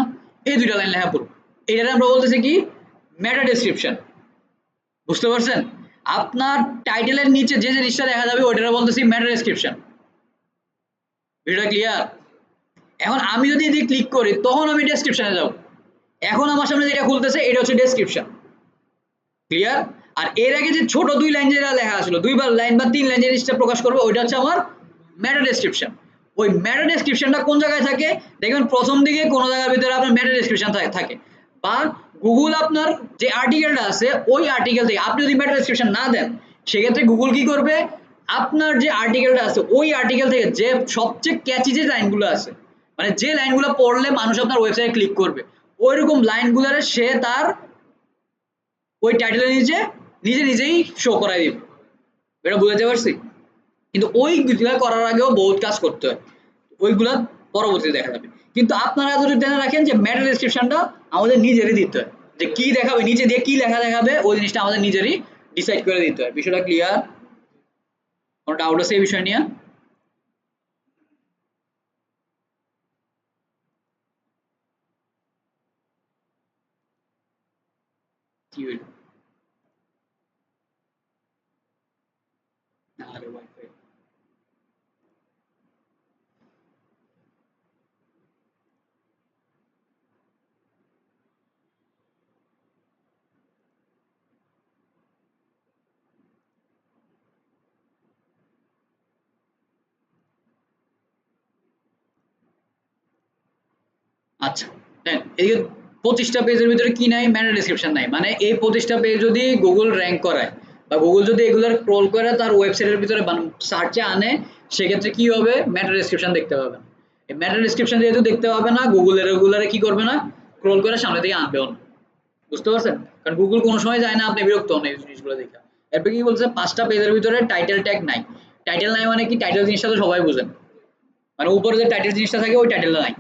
Speaker 1: এই দুইটা লাইন লেখা পড়ব, এটাকে আমরা বলতেছি কি, মেটা ডেসক্রিপশন। বুঝতে পারছেন? আপনার টাইটেলের নিচে যে জিনিসটা দেখা যাবে ওইটারে বলতেছি মেটা ডেসক্রিপশন। ভিডিওটা ক্লিয়ার? এখন আমি যদি এদিকে ক্লিক করি তখন আমি ডেসক্রিপশনে যাব, এখন আমার সামনে যেটা খুলতেছে এটা হচ্ছে ডেসক্রিপশন। ক্লিয়ার? আর এর আগে যে ছোট দুই লাইন যেটা লেখা ছিল, দুইবার লাইন বা তিন লাইন জিনিসটা প্রকাশ করবে ওইটা হচ্ছে আমার মেটা ডেসক্রিপশন। ওই মেটা ডেসক্রিপশনটা কোন জায়গায় থাকে, দেখবেন প্রথম দিকে কোনো জায়গার ভিতরে আপনার মেটা ডেসক্রিপশন থাকে, বা গুগল আপনার যে আর্টিকেলটা আছে ওই আর্টিকেল থেকে আপনি যদি মেটা ডেসক্রিপশন না দেন, সেক্ষেত্রে গুগল কি করবে, আপনার যে আর্টিকেলটা আছে ওই আর্টিকেল থেকে যে সবচেয়ে ক্যাচি যে লাইনগুলো আছে, মানে যে লাইনগুলো পড়লে মানুষ আপনার ওয়েবসাইটে ক্লিক করবে, ওইরকম লাইনগুলোরে সে তার ওই টাইটেলের নিচে নিজে নিজেই শো করাই দিবে। এটা বুঝাতে পারছি? কিন্তু ওইগুলা করার আগেও বহুত কাজ করতে হয়, ওইগুলা পরবর্তীতে দেখা যাবে। কিন্তু আপনারা যদি জেনে রাখেন যে মেটা ডেসক্রিপশনটা আমাদের নিজেরই দিতে হয়, যে কি দেখাবে নিচে দিয়ে কি লেখা দেখাবে ওই জিনিসটা আমাদের নিজেরই ডিসাইড করে দিতে হয়। বিষয়টা ক্লিয়ার? কোনো ডাউট আছে এই বিষয় নিয়ে? কি হইল? আরে ওয়াইফাই। আচ্ছা, দেন এদিকে 25টা পেজের ভিতরে কি নাই, মেটা ডেসক্রিপশন নাই, মানে এই 25টা পেজ যদি গুগল র্যাঙ্ক করায় বা গুগল যদি এগুলোর ক্রল করে তার ওয়েবসাইটের ভিতরে সার্চে আনে, সেক্ষেত্রে কি হবে, মেটা ডেসক্রিপশন দেখতে পাবে না। এই মেটা ডেসক্রিপশন যেহেতু দেখতে পাবে না, গুগল রেগুলারে কি করবে না, ক্রল করে সামনে থেকে আনবেও না। বুঝতে পারছেন? কারণ গুগল কোনো সময় যায় না আপনি বিরক্ত হন এই জিনিসগুলো দেখে। এরপর কি বলছে, 5টা পেজের ভিতরে টাইটেল ট্যাগ নাই। টাইটেল নাই মানে কি, টাইটেল জিনিসটা তো সবাই বুঝেন, মানে উপরে যে টাইটেল জিনিসটা থাকে ওই টাইটেলটা নাই।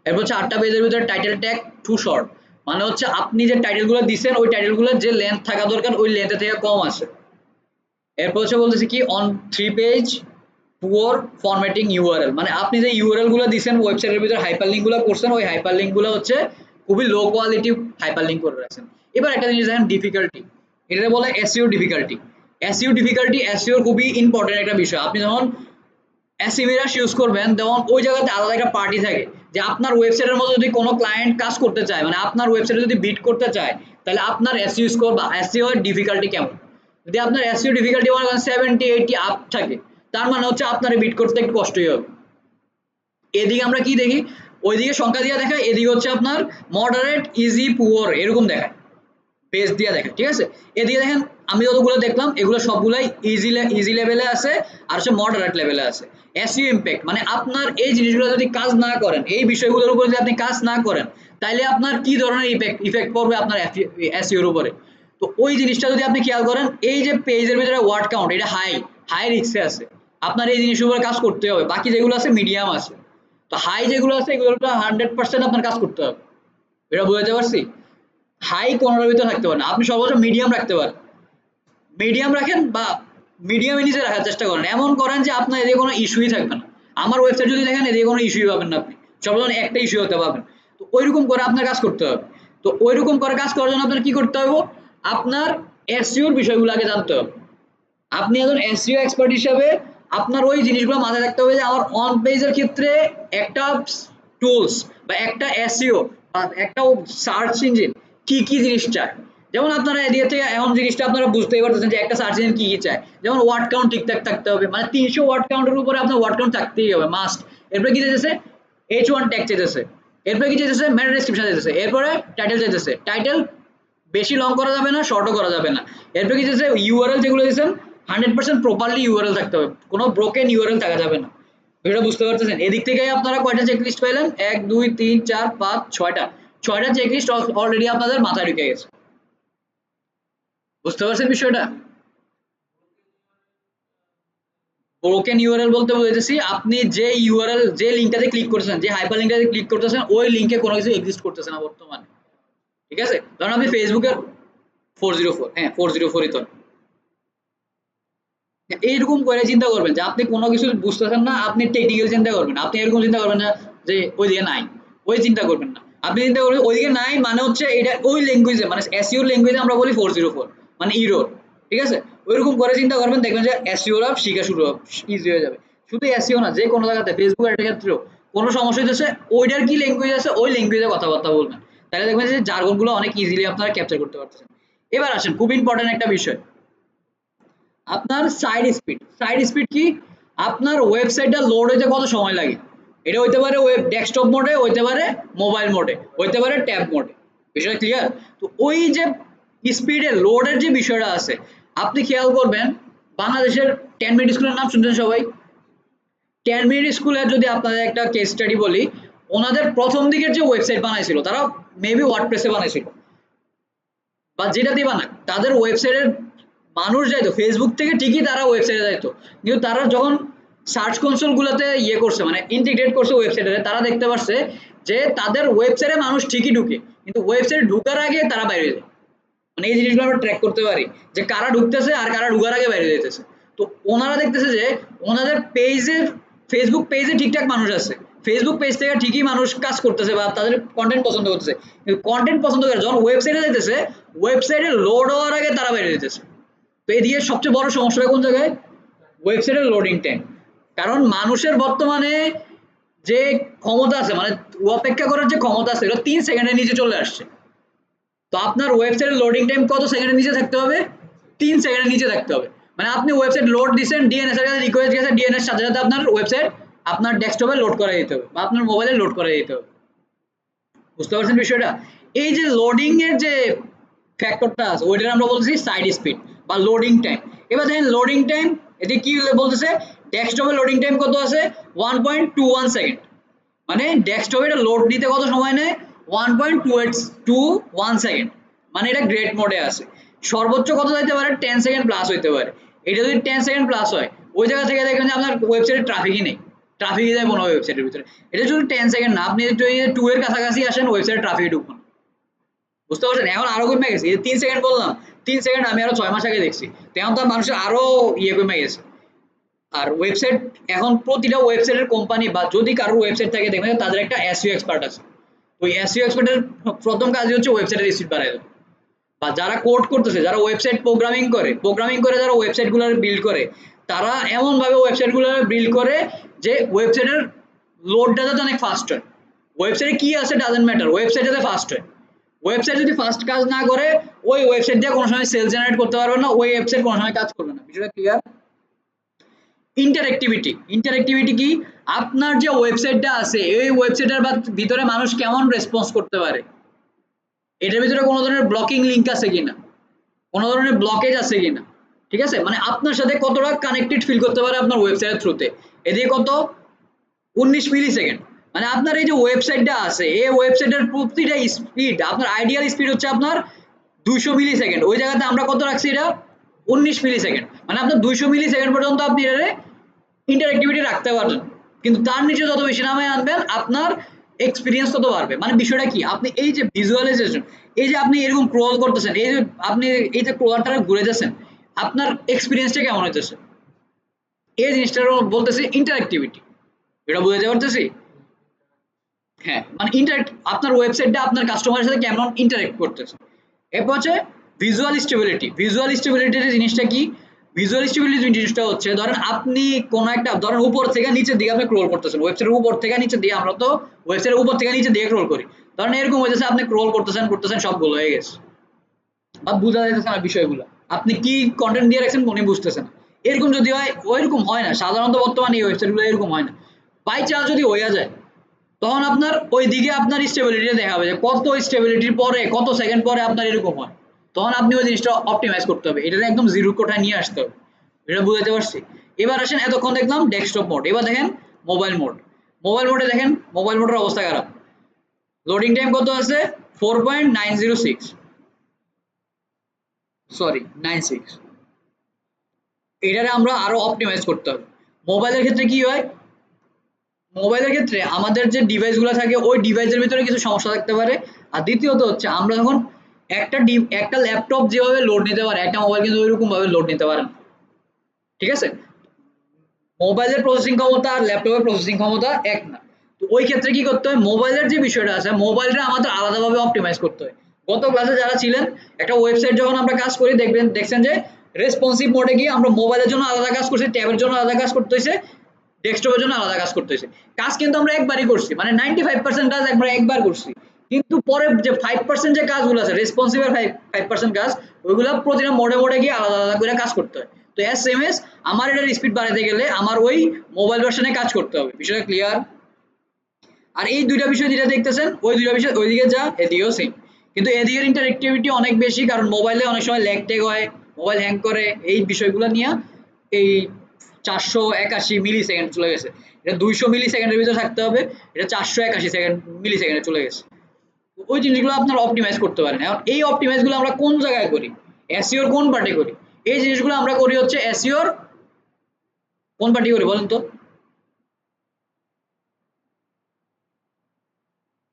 Speaker 1: এরপর হচ্ছে 8টা পেজের ভিতরে টাইটেল ট্যাগ টু শর্ট, মানে হচ্ছে আপনি যে টাইটেলগুলো দিচ্ছেন ওই টাইটেলগুলোর যে লেন্থ থাকা দরকার ওই লেন্থের থেকে কম আছে। এরপর হচ্ছে বলতেছে কি, on 3 page poor formatting URL, মানে আপনি যে ইউআরএল গুলো দিচ্ছেন ওয়েবসাইটের ভিতরে হাইপারলিংক গুলো করছেন ওই হাইপারলিংক গুলো হচ্ছে খুবই লো কোয়ালিটি হাইপারলিংক করে রাখছেন। এবার একটা জিনিস দেখেন, ডিফিকাল্টি, এটা বলে SEO difficulty. SEO difficulty, SEO খুবই ইম্পর্টেন্ট একটা বিষয়। আপনি যখন এসইমিরাস ইউজ করবেন তখন ওই জায়গাতে আলাদা একটা পার্টি থাকে যে আপনার ওয়েবসাইটের মধ্যে যদি কোনো ক্লায়েন্ট কাজ করতে চায়, মানে আপনার ওয়েবসাইটে যদি বিট করতে চায়, তাহলে আপনার এসইও স্কোর বা এসইও এর ডিফিকাল্টি কেমন। যদি আপনার এসইও ডিফিকাল্টি মনে করেন 70-80 আপ থাকে, তার মানে হচ্ছে আপনার বিট করতে একটু কষ্টই হবে। এদিকে আমরা কি দেখি, ওইদিকে সংখ্যা দিয়ে দেখায়, এদিকে হচ্ছে আপনার মডারেট, ইজি, পুয়ার এরকম দেখায়, পেজ দিয়ে দেখেন, ঠিক আছে। এদিকে দেখেন আমি যতগুলো দেখলাম এগুলো সবগুলাই ইজি লেভেলে আছে আর হচ্ছে মডারেট লেভেলে আছে। এসইও ইমপ্যাক্ট মানে আপনার এই জিনিসগুলো যদি কাজ না করেন, এই বিষয়গুলোর উপর যদি আপনি কাজ না করেন, তাইলে আপনার কি ধরনের ইফেক্ট পড়বে আপনার এসইওর উপরে। তো ওই জিনিসটা যদি আপনি খেয়াল করেন, এই যে পেজের ভিতরে ওয়ার্ড কাউন্ট এটা হাই রিস্কে আছে, আপনার এই জিনিসের উপরে কাজ করতে হবে। বাকি যেগুলো আছে মিডিয়াম আছে, তো হাই যেগুলো আছে এগুলো 100% আপনার কাজ করতে হবে। এটা বুঝাতে পারছি? হাই কোনোটার ভিতরে থাকতে পারে না, আপনি সর্বোচ্চ মিডিয়াম রাখতে পারেন, মিডিয়াম রাখেন বা মিডিয়ামের নিচে রাখার চেষ্টা করেন, এমন করেন যে আপনার এদিকে কোনো ইস্যুই থাকবে না। আমার ওয়েবসাইট যদি দেখেন এদিকে কোনো ইস্যুই পাবেন না, আপনি সর্বপ্রথম একটা ইস্যু হতে পাবেন। তো ওইরকম করে আপনার কাজ করতে হবে। তো ওইরকম করে কাজ করার জন্য আপনার কি করতে হবে, আপনার এসইওর বিষয়গুলো আগে জানতে হবে। আপনি একজন এসইও এক্সপার্ট হিসাবে আপনার ওই জিনিসগুলো মাথায় রাখতে হবে যে আমার অন পেজের ক্ষেত্রে একটা টুলস বা একটা এসইও বা একটা সার্চ ইঞ্জিন কি কি জিনিস চায়। যেমন আপনারা এদিকে থেকে এমন জিনিসটা আপনারা বুঝতেই পারতেছেন যে একটা সার্চ ইঞ্জিন কি কি চায়। যেমন ওয়ার্ড কাউন্ট ঠিকঠাক থাকতে হবে, মানে 300 ওয়ার্ড কাউন্টের উপরে আপনার ওয়ার্ড কাউন্ট থাকতেই হবে মাস্ট। এরপরে কি চাইতেছে, H1 ট্যাগ চাইতেছে। এরপরে কি চাইতেছে, মেটা ডেসক্রিপশন চাইতেছে। এরপরে টাইটেল চাইতেছে, টাইটেল বেশি লং করা যাবে না, শর্টও করা যাবে না। এরপরে কি চাইছে, ইউআরএল যেগুলো দিয়েছেন 100% প্রপারলি ইউআরএল থাকতে হবে, কোনো ব্রোকেন ইউআরএল থাকা যাবে না। এটা বুঝতে পারতেছেন? এদিক থেকে আপনারা কয়টা চেকলিস্ট পেলেন, 1 2 3 4 5 ছয়টা চেকলিস্ট অলরেডি আপনাদের মাথায় ঢুকে গেছে। বুঝতে পারছেন বিষয়টা? ব্রোকেন ইউআরএল বলতে বুঝাইতেছি আপনি যে ইউআরএল যে লিঙ্কটাতে ক্লিক করতেছেন, যে হাইপার লিঙ্কটাতে ক্লিক করতেছেন, ওই লিঙ্কে কোনো কিছু এক্সিস্ট করতেছে না বর্তমানে, ঠিক আছে। ধরুন আপনি ফেসবুকের 404, হ্যাঁ 404 তো এইরকম করে চিন্তা করবেন যে আপনি কোনো কিছু বুঝতেছেন না, আপনি টেকনিক্যাল চিন্তা করবেন, আপনি এরকম চিন্তা করবেন না যে ওইদিকে নাই, ওই চিন্তা করবেন না। আপনি চিন্তা করবেন ওইদিকে নাই মানে হচ্ছে এটা ওই ল্যাঙ্গুয়েজে, মানে এসইও ল্যাঙ্গুয়েজে আমরা বলি 404 মানে ইরোর, ঠিক আছে। ওইরকম করে চিন্তা করবেন, দেখবেন যে এসইও শিখা শুরু ইজি হয়ে যাবে। শুধু এসইও না, যে কোনো জায়গাতে ফেসবুক এর ক্ষেত্রেও কোনো সমস্যা হচ্ছে ওইটার কি ল্যাঙ্গুয়েজ আছে ওই ল্যাঙ্গুয়েজে কথাবার্তা বলবেন, তাহলে দেখবেন যে জার্গন গুলো অনেক ইজিলি আপনারা ক্যাপচার করতে পারতেছেন। এবার আসেন খুব ইম্পর্টেন্ট একটা বিষয়, আপনার সাইড স্পিড কি, আপনার ওয়েবসাইটটা লোড হইতে কত সময় লাগে। এটা হইতে পারে ওয়েব ডেস্কটপ মোডে, হইতে পারে মোবাইল মোডে, হইতে পারে ট্যাব মোডে। বিষয়টা ক্লিয়ার? তো ওই যে স্পিডের লোডের যে বিষয়টা আছে, আপনি খেয়াল করবেন বাংলাদেশের 10 মিনিট স্কুলের নাম শুনছেন সবাই। 10 মিনিট স্কুলের যদি আপনাদের একটা কেস স্টাডি বলি, ওনাদের প্রথম দিকের যে ওয়েবসাইট বানাইছিল তারা মেবি ওয়ার্ডপ্রেসে বানাইছিল বা যেটা দিয়ে বানাক, তাদের ওয়েবসাইটের মানুষ যাইতো ফেসবুক থেকে, ঠিকই তারা ওয়েবসাইটে যাইতো, কিন্তু তারা যখন সার্চ কনসোল গুলোতে ইয়ে করছে মানে ইন্টিগ্রেট করছে ওয়েবসাইটে, তারা দেখতে পারছে যে তাদের ওয়েবসাইটে মানুষ ঠিকই ঢুকে, কিন্তু ওয়েবসাইট ঢুকার আগে তারা বাইরে যায়। মানে এই জিনিসগুলো আমরা ট্র্যাক করতে পারি যে কারা ঢুকতেছে আর কারা ঢুকার আগে বাইরে যেতেছে। তো ওনারা দেখতেছে যে ওনাদের পেজের ফেসবুক পেজে ঠিকঠাক মানুষ আছে, ফেসবুক পেজ থেকে ঠিকই মানুষ কাজ করতেছে বা তাদের কন্টেন্ট পছন্দ করতেছে, কিন্তু কন্টেন্ট পছন্দ করে যখন ওয়েবসাইটে যাইতেছে, ওয়েবসাইটে লোড হওয়ার আগে তারা বাইরে যেতেছে। তো এদিকে সবচেয়ে বড় সমস্যাটা কোন জায়গায়, ওয়েবসাইটের লোডিং টাইম। কারণ মানুষের বর্তমানে যে ক্ষমতা আছে, মানে অপেক্ষা করার যে ক্ষমতা আছে, এটা 3 সেকেন্ডের নিচে চলে আসছে। তো আপনার ওয়েবসাইটের লোডিং টাইম কত সেকেন্ডের নিচে থাকতে হবে, 3 সেকেন্ডের নিচে থাকতে হবে। মানে আপনি ওয়েবসাইট লোড দিচ্ছেন, ডিএনএস এর কাছে রিকোয়েস্ট গেছে, ডিএনএস সাথে সাথে আপনার ওয়েবসাইট আপনার ডেস্কটপে লোড করে দিতে হবে বা আপনার মোবাইলে লোড করে দিতে হবে। বুঝতে পারছেন বিষয়টা? এই যে লোডিং এর যে ফ্যাক্টরটা আছে ওইটার আমরা বলছি সাইড স্পিড বা লোডিং টাইম। এবার দেখেন লোডিং টাইম, এটি কি বলতেছে, ডেস্কটপে লোডিং টাইম কত আছে, 1.21 সেকেন্ড। মানে ডেস্কটপে এটা লোড নিতে কত সময় নেয়, 1.21 সেকেন্ড। মানে এটা গ্রেট মোডে আছে। সর্বোচ্চ কত যাইতে পারে, 10 সেকেন্ড প্লাস হইতে পারে। এটা যদি 10 সেকেন্ড প্লাস হয়, ওই জায়গা থেকে দেখবেন যে আপনার ওয়েবসাইটে ট্রাফিকই নেই, ট্রাফিকই যায় মনে হয় ওয়েবসাইটের ভিতরে। এটা শুধু 10 সেকেন্ড না, আপনি একটু 2 এর কাছাকাছি আসেন, ওয়েবসাইটে ট্রাফিক ঢুকবেন। বুঝতে পারছেন? এখন আরো কমে গেছে, এই 3 সেকেন্ড বললাম, 3 সেকেন্ড আমি আরো 6 মাস আগে দেখছি। তেমন তো মানুষের আরো ইয়ে কমে গেছে। আর ওয়েবসাইট এখন প্রতিটা ওয়েবসাইটের কোম্পানি বা যদি কারোর ওয়েবসাইট থাকে দেখবেন তাদের একটা এসইও এক্সপার্ট আছে। ওই এসইও এক্সপার্টের প্রথম কাজই হচ্ছে ওয়েবসাইটের স্পিড বাড়ায় দেওয়া। বা যারা কোড করতেছে, যারা ওয়েবসাইট প্রোগ্রামিং করে যারা ওয়েবসাইটগুলো বিল্ড করে, তারা এমনভাবে ওয়েবসাইটগুলো বিল্ড করে যে ওয়েবসাইটের লোডটা যাতে অনেক ফাস্ট হয়। ওয়েবসাইটে কি আছে ডাজন্ট ম্যাটার, ওয়েবসাইট যাতে ফাস্ট হয়। ওয়েবসাইট যদি ফাস্ট কাজ না করে, ওই ওয়েবসাইট দিয়ে কোনো সময় সেল জেনারেট করতে পারবে না, ওই ওয়েবসাইট কোনো সময় কাজ করবে না। বিষয়টা ক্লিয়ার? ইন্টারঅ্যাক্টিভিটি কি? আপনার যে ওয়েবসাইটটা আছে, এই ওয়েবসাইটের ভিতরে মানুষ কেমন রেসপন্স করতে পারে, এটার ভিতরে কোনো ধরনের ব্লকিং লিঙ্ক আছে কিনা, কোনো ধরনের ব্লকেজ আছে কিনা, ঠিক আছে? মানে আপনার সাথে কতটা কানেক্টেড ফিল করতে পারে আপনার ওয়েবসাইটের থ্রুতে। এদিকে কত 19 মিলি সেকেন্ড। মানে আপনার এই যে ওয়েবসাইটটা আছে, এই ওয়েবসাইটের প্রতিটা স্পিড, আপনার আইডিয়াল স্পিড হচ্ছে আপনার 200 মিলি সেকেন্ড। ওই জায়গাতে আমরা কত রাখছি, এটা 19 মিলি সেকেন্ড। মানে আপনার 200 মিলি সেকেন্ড পর্যন্ত আপনি এটা ইন্টারঅ্যাক্টিভিটি রাখতে পারবেন, কিন্তু তার নিচে যত বেশি নামে আনবেন আপনার এক্সপিরিয়েন্স তত বাড়বে। মানে বিষয়টা কি, আপনি এই যে ভিজুয়ালাইজেশন, এই যে আপনি এরকম ক্রল করতেছেন, এই যে আপনি এই যে ক্রলারটা ঘুরে যাচ্ছেন, আপনার এক্সপিরিয়েন্সটা কেমন হইতেছে, এই জিনিসটার বলতেছি ইন্টারঅ্যাক্টিভিটি। এটা বুঝাতে পারতেছি? হ্যাঁ, মানে ইন্টারেক্ট, আপনার ওয়েবসাইটটা আপনার কাস্টমারের সাথে কেমন ইন্টারেক্ট করতেছে। এরপর হচ্ছে ভিজুয়াল স্টেবিলিটি। ভিজুয়াল স্টেবিলিটির জিনিসটা কি? ভিজুয়াল স্টেবিলিটি জিনিসটা হচ্ছে, ধরেন আপনি কোন একটা, ধরেন উপর থেকে নিচের দিকে আপনি ক্রল করতেছেন, ওয়েবসাইটের উপর থেকে নিচের দিকে, আমরা তো ওয়েবসাইটের উপর থেকে নিচের দিকে ক্রল করি। ধরেন এরকম হয়েছে আপনি ক্রল করতেছেন সবগুলো হয়ে গেছে, বা বোঝা যাইতেছে না বিষয়গুলো, আপনি কি কন্টেন্ট দিয়ে রাখছেন উনি বুঝতেছেন না। এরকম যদি হয়, ওইরকম হয় না সাধারণত, বর্তমানে এই ওয়েবসাইটগুলো এরকম হয় না। বাই চান্স যদি হইয়া যায়, তখন আপনার ওই দিকে আপনার স্টেবিলিটি দেখাবে যে কত স্টেবিলিটির পরে, কত সেকেন্ড পরে আপনার এরকম হয়, তখন আপনি ওই জিনিসটা অপটিমাইজ করতে হবে, এটা একদম জিরো কোঠায় নিয়ে আসতে হবে। এটা বুঝাতে পারছি? এবার আসেন, এতক্ষণ দেখলাম ডেস্কটপ মোড, এবার দেখেন মোবাইল মোড। মোবাইল মোডে দেখেন, মোবাইল মোডের অবস্থা খারাপ। লোডিং টাইম কত আছে? 4.906, সরি 96। এটারে আমরা আরো অপটিমাইজ করতে হবে। মোবাইলের ক্ষেত্রে কি হয়, মোবাইলের ক্ষেত্রে আমাদের যে ডিভাইসগুলো থাকে, ওই ডিভাইসের ভিতরে কিছু সমস্যা থাকতে পারে। আর দ্বিতীয়ত হচ্ছে, আমরা যখন একটা ল্যাপটপ যেভাবে লোড নিতে পারে, একটা মোবাইল কিন্তু ওইরকম ভাবে লোড নিতে পারে না, ঠিক আছে? মোবাইলের প্রসেসিং ক্ষমতা আর ল্যাপটপের প্রসেসিং ক্ষমতা এক না। তো ওই ক্ষেত্রে কি করতে হয়, মোবাইলের যে বিষয়টা আছে, মোবাইলটা আমাদের আলাদাভাবে অপটিমাইজ করতে হয়। গত ক্লাসে যারা ছিলেন, একটা ওয়েবসাইট যখন আমরা কাজ করি, দেখছেন যে রেসপন্সিভ মোডে গিয়ে আমরা মোবাইলের জন্য আলাদা কাজ করছি, ট্যাবের জন্য আলাদা কাজ করতে হয়েছে, ডেস্কটপের জন্য আলাদা কাজ করতে হয়েছে। কাজ কিন্তু আমরা একবারই করছি, মানে 95% কাজ আমরা একবার করছি, কিন্তু পরে যে 5% যে কাজগুলো আছে, রেসপন্সিভ এর 5% কাজ, ওইগুলো প্রতিটা মোডে মোডে গিয়ে আলাদা আলাদা করে কাজ করতে হয়। তো এস আমার এটার স্পিড বাড়াতে গেলে আমার ওই মোবাইল ভার্সনে কাজ করতে হবে। বিষয়টা ক্লিয়ার? আর এই দুইটা বিষয় যেটা দেখতেছেন, ওই দুইটা বিষয় ওইদিকে যা, এদিকেও সেম, কিন্তু এদিকের ইন্টারেক্টিভিটি অনেক বেশি, কারণ মোবাইলে অনেক সময় ল্যাগ ট্যাগ হয়, মোবাইল হ্যাং করে, এই বিষয়গুলো নিয়ে এই 481 মিলি সেকেন্ড চলে গেছে। এটা 200 মিলি সেকেন্ডের ভিতরে থাকতে হবে, এটা 481 সেকেন্ড মিলি সেকেন্ডে চলে গেছে। ওই জিনিসগুলো আপনারা অপটিমাইজ করতে পারেন। এখন এই অপটিমাইজ গুলো আমরা কোন জায়গায় করি, এসইওর কোন পার্টে করি? এই জিনিসগুলো আমরা করি হচ্ছে এসইওর কোন পার্টি করি বলেন তো?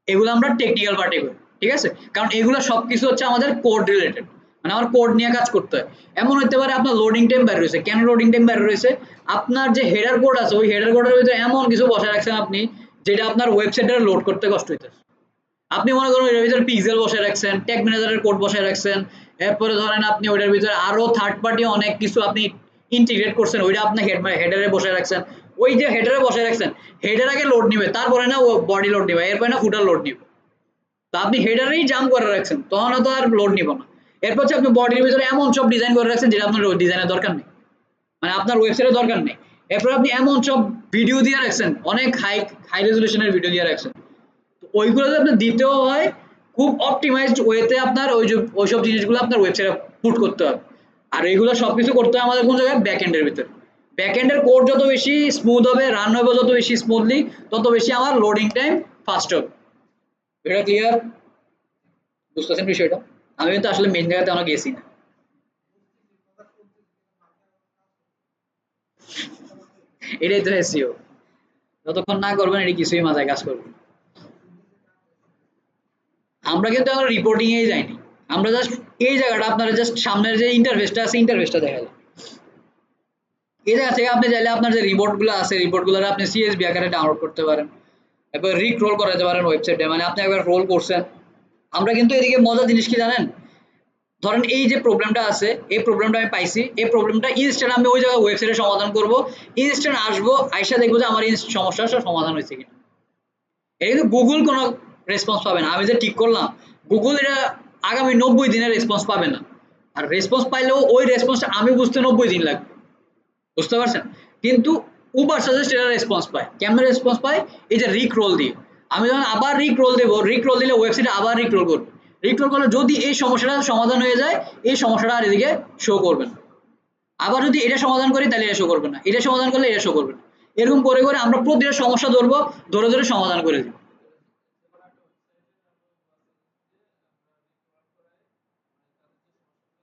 Speaker 1: এগুলো আমরা টেকনিক্যাল পার্টে করি, ঠিক আছে? কারণ এগুলো সবকিছু হচ্ছে আমাদের কোড রিলেটেড, মানে আমার কোড নিয়ে কাজ করতে হয়। এমন হতে পারে আপনার লোডিং টাইম বাইরে রয়েছে, কেন লোডিং টাইম বাইরে রয়েছে? আপনার যে হেডার কোড আছে, ওই হেডার কোডের ভিতরে এমন কিছু বসায় রাখছেন আপনি, যেটা আপনার ওয়েবসাইটে লোড করতে কষ্ট হইতেছে। আপনি মনে করেন ওইটার ভিতরে পিক্সেল বসায় রাখছেন, ট্যাগ ম্যানেজারের কোড বসায় রাখছেন, এরপরে ধরেন আপনি ওইটার ভিতরে আরো থার্ড পার্টি অনেক কিছু আপনি ইন্টিগ্রেট করছেন, ওইটা আপনি হেডারে বসায় রাখছেন। ওই যে হেডারে বসায় রাখছেন, হেডার আগে লোড নিবে, তারপরে না ও বডি লোড নিবে, এরপরে না ফুটার লোড নিবে। তো আপনি হেডারেই জাম্প করে রাখছেন, তখন তো আর লোড নিব না। এরপর হচ্ছে আপনি বডির ভিতরে এমন সব ডিজাইন করে রাখছেন, যেটা আপনার ডিজাইনের দরকার নেই, মানে আপনার ওয়েবসাইটের দরকার নেই। এরপর আপনি এমন সব ভিডিও দিয়ে রাখছেন, অনেক হাই হাই রেজুলেশনের ভিডিও দিয়ে রাখছেন, ওইগুলো যদি আপনার দিতেও হয়, খুব অপটিমাইজড ওয়েতে আপনার ওইসব জিনিসগুলো আপনার ওয়েবসাইটে পুট করতে হবে। আর এগুলো সবকিছু করতে হয় আমাদের কোন জায়গায়, ব্যাক এন্ডের ভিতরে। ব্যাক এন্ডের কোড যত বেশি স্মুথ হবে, রান হবে যত বেশি স্মুথলি, তত বেশি আমার লোডিং টাইম ফাস্ট হবে। এটা ক্লিয়ার? বুঝতেছেন বিষয়টা? আমি কিন্তু আসলে মেন জায়গাতে অনেক গেছি না। এটাই তো এসইও, যতক্ষণ না করবেন এটি কিছুই মাথায় কাজ করবে। আমরা কিন্তু এখন রিপোর্টিং এ যাইনি, আমরা জাস্ট এই জায়গাটা, আপনারা জাস্ট সামনের যে ইন্টারফেসটা আছে, ইন্টারফেসটা দেখা যায়। এই জায়গা থেকে আপনি চাইলে আপনার যে রিপোর্ট গুলো আছে, রিপোর্ট গুলো আপনি সিএসভি আকারে ডাউনলোড করতে পারেন, এরপর রিক্রোল করাতে পারেন ওয়েবসাইটে, মানে আপনি একবার রোল করছেন। আমরা কিন্তু এদিকে মজার জিনিস কি জানেন, ধরেন এই যে প্রবলেমটা আছে, এই প্রবলেমটা আমি পাইছি, এই প্রবলেমটা ইনস্ট্যান্ট আমি ওই জায়গায় ওয়েবসাইটে সমাধান করব, ইনস্ট্যান্ট আসবো, আইসা দেখবো যে আমার এই সমস্যাটা সমাধান হয়েছে কিনা। এটা কিন্তু গুগল কোনো রেসপন্স পাবে না, আমি যে ঠিক করলাম, গুগল এটা আগামী 90 দিনের রেসপন্স পাবে না। আর রেসপন্স পাইলেও ওই রেসপন্সটা আমি বুঝতে 90 দিন লাগবে, বুঝতে পারছেন? কিন্তু উবার সাজেস্ট এটা রেসপন্স পায়, কেমন রেসপন্স পায়? এই যে রিক রোল দিয়ে, আমি যখন আবার রিক রোল দেবো, রিক রোল দিলে ওয়েবসাইটে আবার রিক রোল করবে, রিক রোল করলে যদি এই সমস্যাটা সমাধান হয়ে যায়, এই সমস্যাটা আর এদিকে শো করবে না। আবার যদি এটা সমাধান করি তাহলে এটা শো করবে না, এটা সমাধান করলে এটা শো করবে না। এরকম করে করে আমরা প্রতিটা সমস্যা ধরবো, ধরে ধরে সমাধান করে দিব।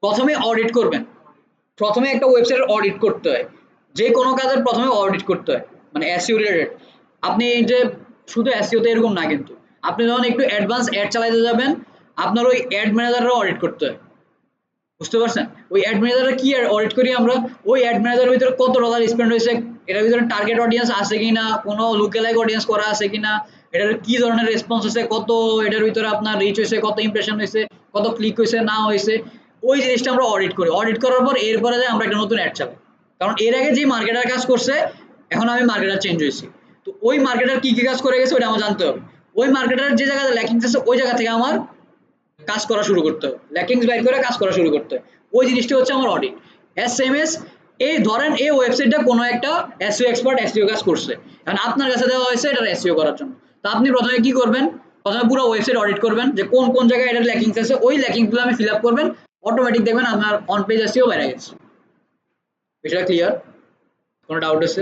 Speaker 1: প্রথমে অডিট করবেন, প্রথমে একটা ওয়েবসাইটের অডিট করতে হয়, যে কোনো কাজের প্রথমে অডিট করতে হয়, মানে এসইও রিলেটেড। আপনি এই যে শুধু এসইওতে এরকম না, কিন্তু আপনি যখন একটু অ্যাডভান্স অ্যাড চালাতে যাবেন, আপনার ওই অ্যাড ম্যানেজারও অডিট করতে হয়, বুঝতে পারছেন? ওই অ্যাড ম্যানেজারে কি অডিট করি আমরা, ওই অ্যাড ম্যানেজারের ভিতরে কত ডলার স্পেন্ড হয়েছে, এটার ভিতরে টার্গেট অডিয়েন্স আছে কিনা, কোনো লুকেলাইক অডিয়েন্স করা আছে কিনা, এটার কি ধরনের রেসপন্স হয়েছে, কত এটার ভিতরে আপনার রিচ হয়েছে, কত ইমপ্রেশন হয়েছে, কত ক্লিক হয়েছে না হয়েছে, ওই জিনিসটা আমরা অডিট করি। অডিট করার পর এরপরে আমরা একটা নতুন অ্যাড চালাই, কারণ এর আগে যে মার্কেটার কাজ করছে, এখন আমি মার্কেটার চেঞ্জ হয়েছি, তো ওই মার্কেটার কি কি কাজ করে গেছে ওটা আমার জানতে হবে। ওই মার্কেটার যে জায়গাতে ল্যাকিংস আছে ওই জায়গা থেকে আমার কাজ করা শুরু করতে হবে, ল্যাকিংস বাইর করে কাজ করা শুরু করতে হবে। ওই জিনিসটা হচ্ছে আমার অডিট। এসএমএস, এই ধরেন এই ওয়েবসাইটটা কোনো একটা এসইও এক্সপার্ট এসইও কাজ করছে, কারণ আপনার কাছে দেওয়া হয়েছে এটা এসইও করার জন্য। তো আপনি প্রথমে কি করবেন, প্রথমে পুরো ওয়েবসাইট অডিট করবেন যে কোন কোন জায়গায় এটার ল্যাকিংস আছে, ওই ল্যাকিংসগুলো আমি ফিল আপ করবেন, অটোমেটিক দেখবেন আপনার অন পেজ এসইও বেড়ে গেছে। বিষয়টা ক্লিয়ার? কোনো ডাউট আছে?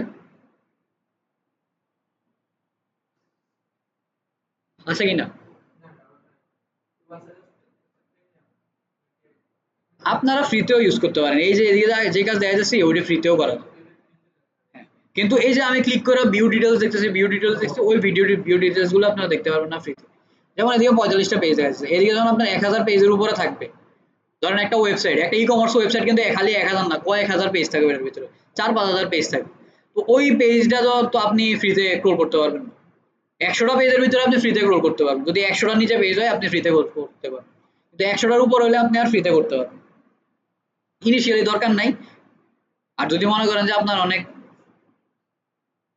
Speaker 1: আছে কিনা? আপনারা ফ্রিতেও ইউজ করতে পারেন, এই যে এদিকে যে কাজ দেখা যাচ্ছে ওইটা ফ্রিতেও করা যায়। হ্যাঁ, কিন্তু এই যে আমি ক্লিক করে ভিউ ডিটেলস দেখতেছি, ভিউ ডিটেলস দেখছি, ওই ভিউ ডিটেলস গুলো আপনারা দেখতে পারবেন না ফ্রিতে। যেমন এদিকে 45টা পেজ আছে, এদিকে যখন আপনার 1000 পেজের উপরে থাকবে, ধরেন একটা ওয়েবসাইট, একটা ই কমার্স ওয়েবসাইট কিন্তু খালি 1000 না, কয়েক হাজার পেজ থাকবে এর ভিতরে, 4-5 হাজার পেজ থাকবে। তো ওই পেজটা তো আপনি ফ্রিতে ক্রল করতে পারবেন না। 100টা পেজের ভিতরে আপনি ফ্রিতে ক্রল করতে পারবেন, যদি 100টার নিচে পেজ হয় আপনি ফ্রিতে করতে পারবেন, কিন্তু 100টার উপর হলে আপনি আর ফ্রিতে করতে পারবেন, ইনিশিয়ালি দরকার নাই। আর যদি মনে করেন যে আপনার অনেক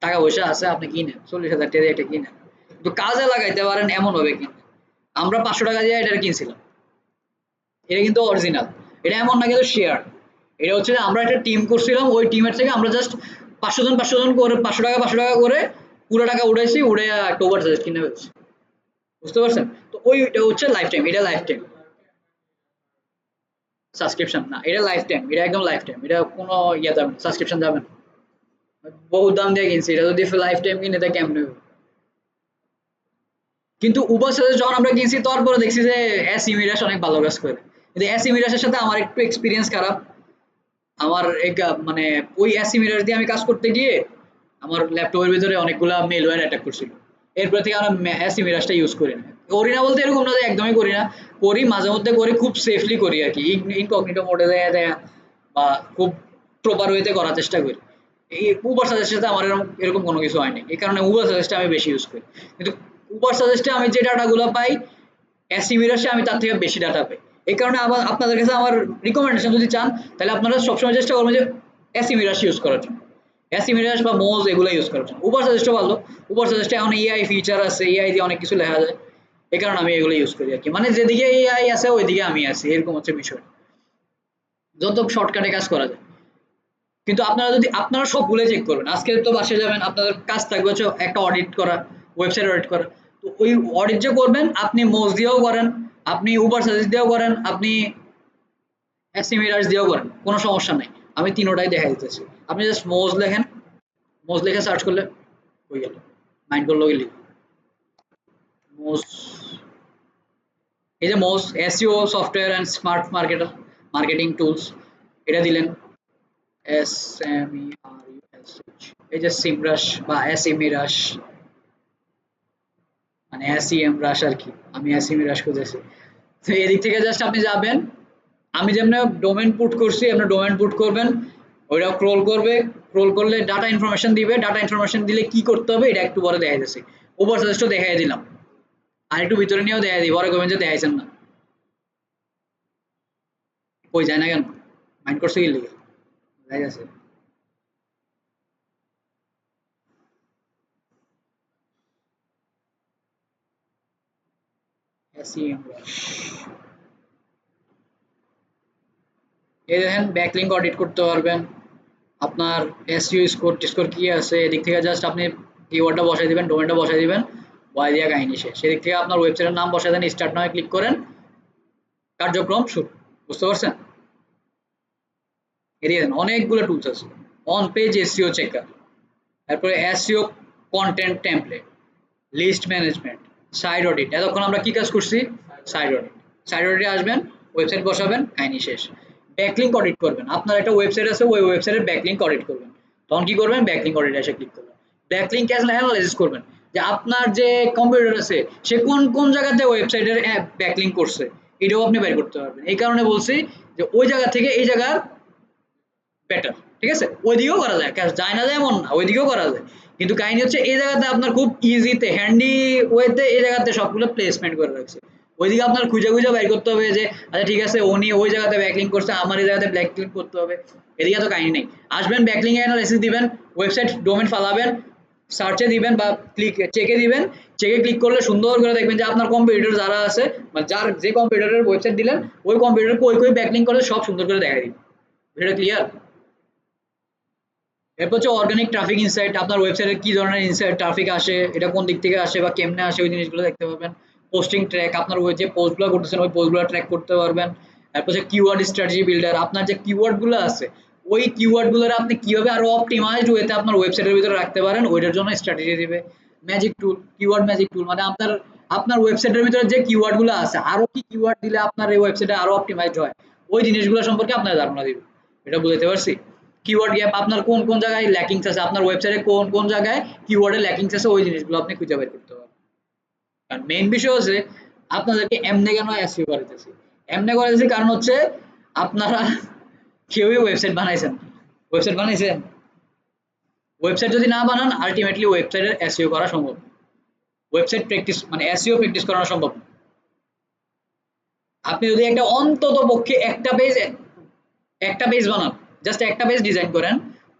Speaker 1: টাকা পয়সা আছে, আপনি কিনেন, 40,000 টাকা দিয়ে এটা কিনেন, কিন্তু কাজে লাগাইতে পারেন এমন ভাবে কিনেন। আমরা 500 টাকা দিয়ে এটা কিনছিলাম, এটা কিন্তু অরিজিনাল, এটা এমন না কিন্তু শেয়ার। এটা হচ্ছে যে আমরা একটা টিম করছিলাম, ওই টিমের থেকে আমরা জাস্ট 500 জন করে 500 টাকা করে পুরো টাকা উঠাইছি, উঠে একটা ওভার সাজেস্ট কিনে ফেলছি, বুঝতে পারছেন? তো ওইটা হচ্ছে লাইফ টাইম, এটা লাইফ টাইম সাবস্ক্রিপশন না, এটা লাইফ টাইম, এটা একদম লাইফ টাইম, এটা কোনো ইয়ে যাবে না, সাবস্ক্রিপশন যাবে না। বহুত দাম দিয়ে কিনছি, এটা যদি লাইফ টাইম কিনে তা কেমনে হবে? কিন্তু উবার সাথে যখন আমরা গেছি তারপরে দেখছি যে এস ইমিরাস অনেক ভালো কাজ করে, কিন্তু এস ইমিরাসের সাথে আমার একটু এক্সপিরিয়েন্স খারাপ। আমার মানে ওই এস ইমিরাস দিয়ে আমি কাজ করতে গিয়ে আমার ল্যাপটপের ভিতরে অনেকগুলা মেলওয়্যার অ্যাটাক করছিল, এরপর থেকে আমরা এস ইমিরাসটা ইউজ করি না। করি না বলতে এরকম না যে একদমই করি না, করি মাঝে মধ্যে, করি খুব সেফলি করি আর কি, ইনকগনিটো মোডে দেয়া দেয়া বা খুব প্রপার ওয়েতে করার চেষ্টা করি। এই উবার সাজেস্টের সাথে আমার এরকম এরকম কোনো কিছু হয়নি, এই কারণে উবার সাজেস্টটা আমি বেশি ইউজ করি। কিন্তু উবার সাজেস্টে আমি যে ডাটাগুলো পাই, এসইমিরাসে আমি তার থেকে বেশি ডাটা পাই। এই কারণে আবার আপনাদের কাছে আমার রিকমেন্ডেশন যদি চান, তাহলে আপনারা সবসময় চেষ্টা করবেন যে এসইমিরাস ইউজ করার জন্য, এসইমিরাস বা মোজ এগুলো ইউজ করার জন্য। উবার সাজেস্টও ভালো, উবার সাজেস্টে এখন এআই ফিচার আছে, এআই দিয়ে অনেক কিছু লেখা যায়, এই কারণে আমি এগুলো ইউজ করি আর কি, মানে যেদিকে এআই আছে ওইদিকে আমি আছি, এরকম হচ্ছে বিষয়, যত শর্টকাটে কাজ করা যায়। কিন্তু আপনারা যদি আপনারা সব ভুলে চেক করবেন, আজকে তো বাসে যাবেন, আপনাদের কাজ থাকবে হচ্ছে একটা অডিট করা, ওয়েবসাইট অডিট করা। তো ওই অডিট যে করবেন, আপনি মোজ দিয়েও করেন, আপনি উবার সার্ভিস দিয়েও করেন, আপনি এসিমিরার্স দিয়েও করেন, কোনো সমস্যা নাই। আমি তিনোটাই দেখা দিতেছি, আপনি জাস্ট মোজ লেখেন, মোজ লিখে সার্চ করলে হয়ে গেল, মাইন্ড করলো গেলি মোজ। এই যে Moz SEO software and smart marketer marketing tools, এটা দিলেন, SMERUSH, এই যে সিমরাশ বা এসইমিরাশ, মানে এসইএম রাশ আর কি, আমি এসইমিরাশ খুঁজেছি। তো এদিক থেকে জাস্ট আপনি যাবেন, আমি যেমন ডোমেন পুট করছি আপনি ডোমেন পুট করবেন, ওইটা ক্রল করবে, ক্রল করলে ডাটা ইনফরমেশন দিবে, ডাটা ইনফরমেশন দিলে কি করতে হবে এটা একটু পরে দেখাই যাচ্ছে, ওভার সাজেস্টও দেখাই দিলাম, আর একটু ভিতরে নিয়েও দেখাই দিই, পরে কবেন যে দেখাইছেন না। কই যায় না কেন? মাইন্ড করছে কি লিগে? ঠিক আছে। SEM rush। এই দেখেন ব্যাকলিংক অডিট করতে পারবেন। আপনার এসইও স্কোর টিস্কোর কি আছে এদিক থেকে জাস্ট আপনি কিওয়ার্ডটা বসাই দিবেন, ডোমেনটা বসাই দিবেন, বয় দিয়া কাহিনী শেষ। সেদিক থেকে আপনার ওয়েবসাইটের নাম বসাই দেন, স্টার্ট নামে ক্লিক করেন, কার্যক্রম শুরু। বুঝতে পারছেন? এদিকে দেখেন অনেকগুলো টুলস আছে। অন পেজ এসইও চেকার, তারপরে SEO content template, list management, site audit. এতক্ষণ আমরা কি কাজ করছি? Side audit. সাইড অডিটে আসবেন, ওয়েবসাইট বসাবেন, কাহিনী শেষ। ব্যাকলিংক অডিট করবেন, আপনার একটা ওয়েবসাইট আছে, ওই ওয়েবসাইটের ব্যাকলিংক অডিট করবেন। তখন কি করবেন? ব্যাকলিংক অডিটে এসে ক্লিক করবেন। ব্যাকলিংক অ্যানালাইসিস করবেন যে আপনার যে কম্পিউটার আছে সে কোন কোন জায়গাতে ওয়েবসাইটের ব্যাকলিংক করছে, এটাও আপনি বের করতে পারবেন। এই কারণে বলছি যে ওই জায়গা থেকে এই জায়গার বেটার। ঠিক আছে? ওইদিকেও করা যায়, যায় না যায় এমন না, ওইদিকেও করা যায়। কিন্তু কাহিনী হচ্ছে এই জায়গাতে আপনার খুব ইজিতে হ্যান্ডি ওয়েতে এই জায়গাতে সবগুলো প্লেসমেন্ট করে রাখছে। ওইদিকে আপনার খুঁজে খুঁজে বের করতে হবে যে আচ্ছা ঠিক আছে উনি ওই জায়গাতে ব্যাকলিংক করছে, আমার এই জায়গাতে ব্যাকলিংক করতে হবে। এদিকে তো কাহিনী নেই। আসবেন, ব্যাকলিংক অ্যানালাইসিস দিবেন, ওয়েবসাইট ডোমেন ফালাবেন, সার্চে দিবেন বা ক্লিক চেকে দিবেন। চেকে ক্লিক করলে সুন্দর করে দেখবেন যে আপনার কম্পিউটার যারা আছে মানে যার যে কম্পিউটারের ওয়েবসাইট দিলেন ওই কম্পিউটার কই কই ব্যাকলিংক করে সব সুন্দর করে দেখা দিবে। এটা ক্লিয়ার? এরপর হচ্ছে অর্গানিক ট্রাফিক ইনসাইট, আপনার ওয়েবসাইটে কি ধরনের ইনসাইট ট্রাফিক আসে, এটা কোন দিক থেকে আসে বা কেমনে আসে ওই জিনিসগুলো দেখতে পাবেন। পোস্টিং ট্র্যাক, আপনার ওই যে পোস্টগুলো করতেছেন ওই পোস্টগুলো ট্র্যাক করতে পারবেন। তারপর হচ্ছে কিওয়ার্ড স্ট্র্যাটেজি বিল্ডার, আপনার যে কিওয়ার্ড গুলো আছে ওই কিওয়ার্ড গুলোর আপনি কিভাবে আরো অপটিমাইজড ওয়েতে আপনার ওয়েবসাইটের ভিতরে রাখতে পারেন ওইটার জন্য স্ট্র্যাটেজি দিবে। ম্যাজিক টুল, কিওয়ার্ড ম্যাজিক টুল মানে আপনার আপনার ওয়েবসাইটের ভিতরে যে কিওয়ার্ড গুলো আছে আরো কি কিওয়ার্ড দিলে আপনার এই ওয়েবসাইটে আরো অপটিমাইজড হয় ওই জিনিসগুলো সম্পর্কে আপনার ধারণা দিবে। এটা বুঝতে পারছি? কিওয়ার্ড গ্যাপ, আপনার কোন কোন জায়গায় ল্যাকিংস আছে, আপনার ওয়েবসাইটে কোন কোন জায়গায় কিওয়ার্ডে ল্যাকিংস আছে ওই জিনিসগুলো আপনি খুঁজে বের করতে পারবেন। আর মেইন বিষয় হচ্ছে আপনাদেরকে এমনে কেন এসইও করাইতেছি। এমনে করাইতেছি কারণ হচ্ছে আপনারা কেউই ওয়েবসাইট বানাইছেন, ওয়েবসাইট বানাইছেন, ওয়েবসাইট যদি না বানান আলটিমেটলি ওয়েবসাইটের এসইও করা সম্ভব। ওয়েবসাইট প্র্যাকটিস মানে এসইও প্র্যাকটিস করানো সম্ভব। আপনি যদি একটা অন্তত পক্ষে একটা পেজ বানান, জাস্ট একটা পেজ ডিজাইন করেন,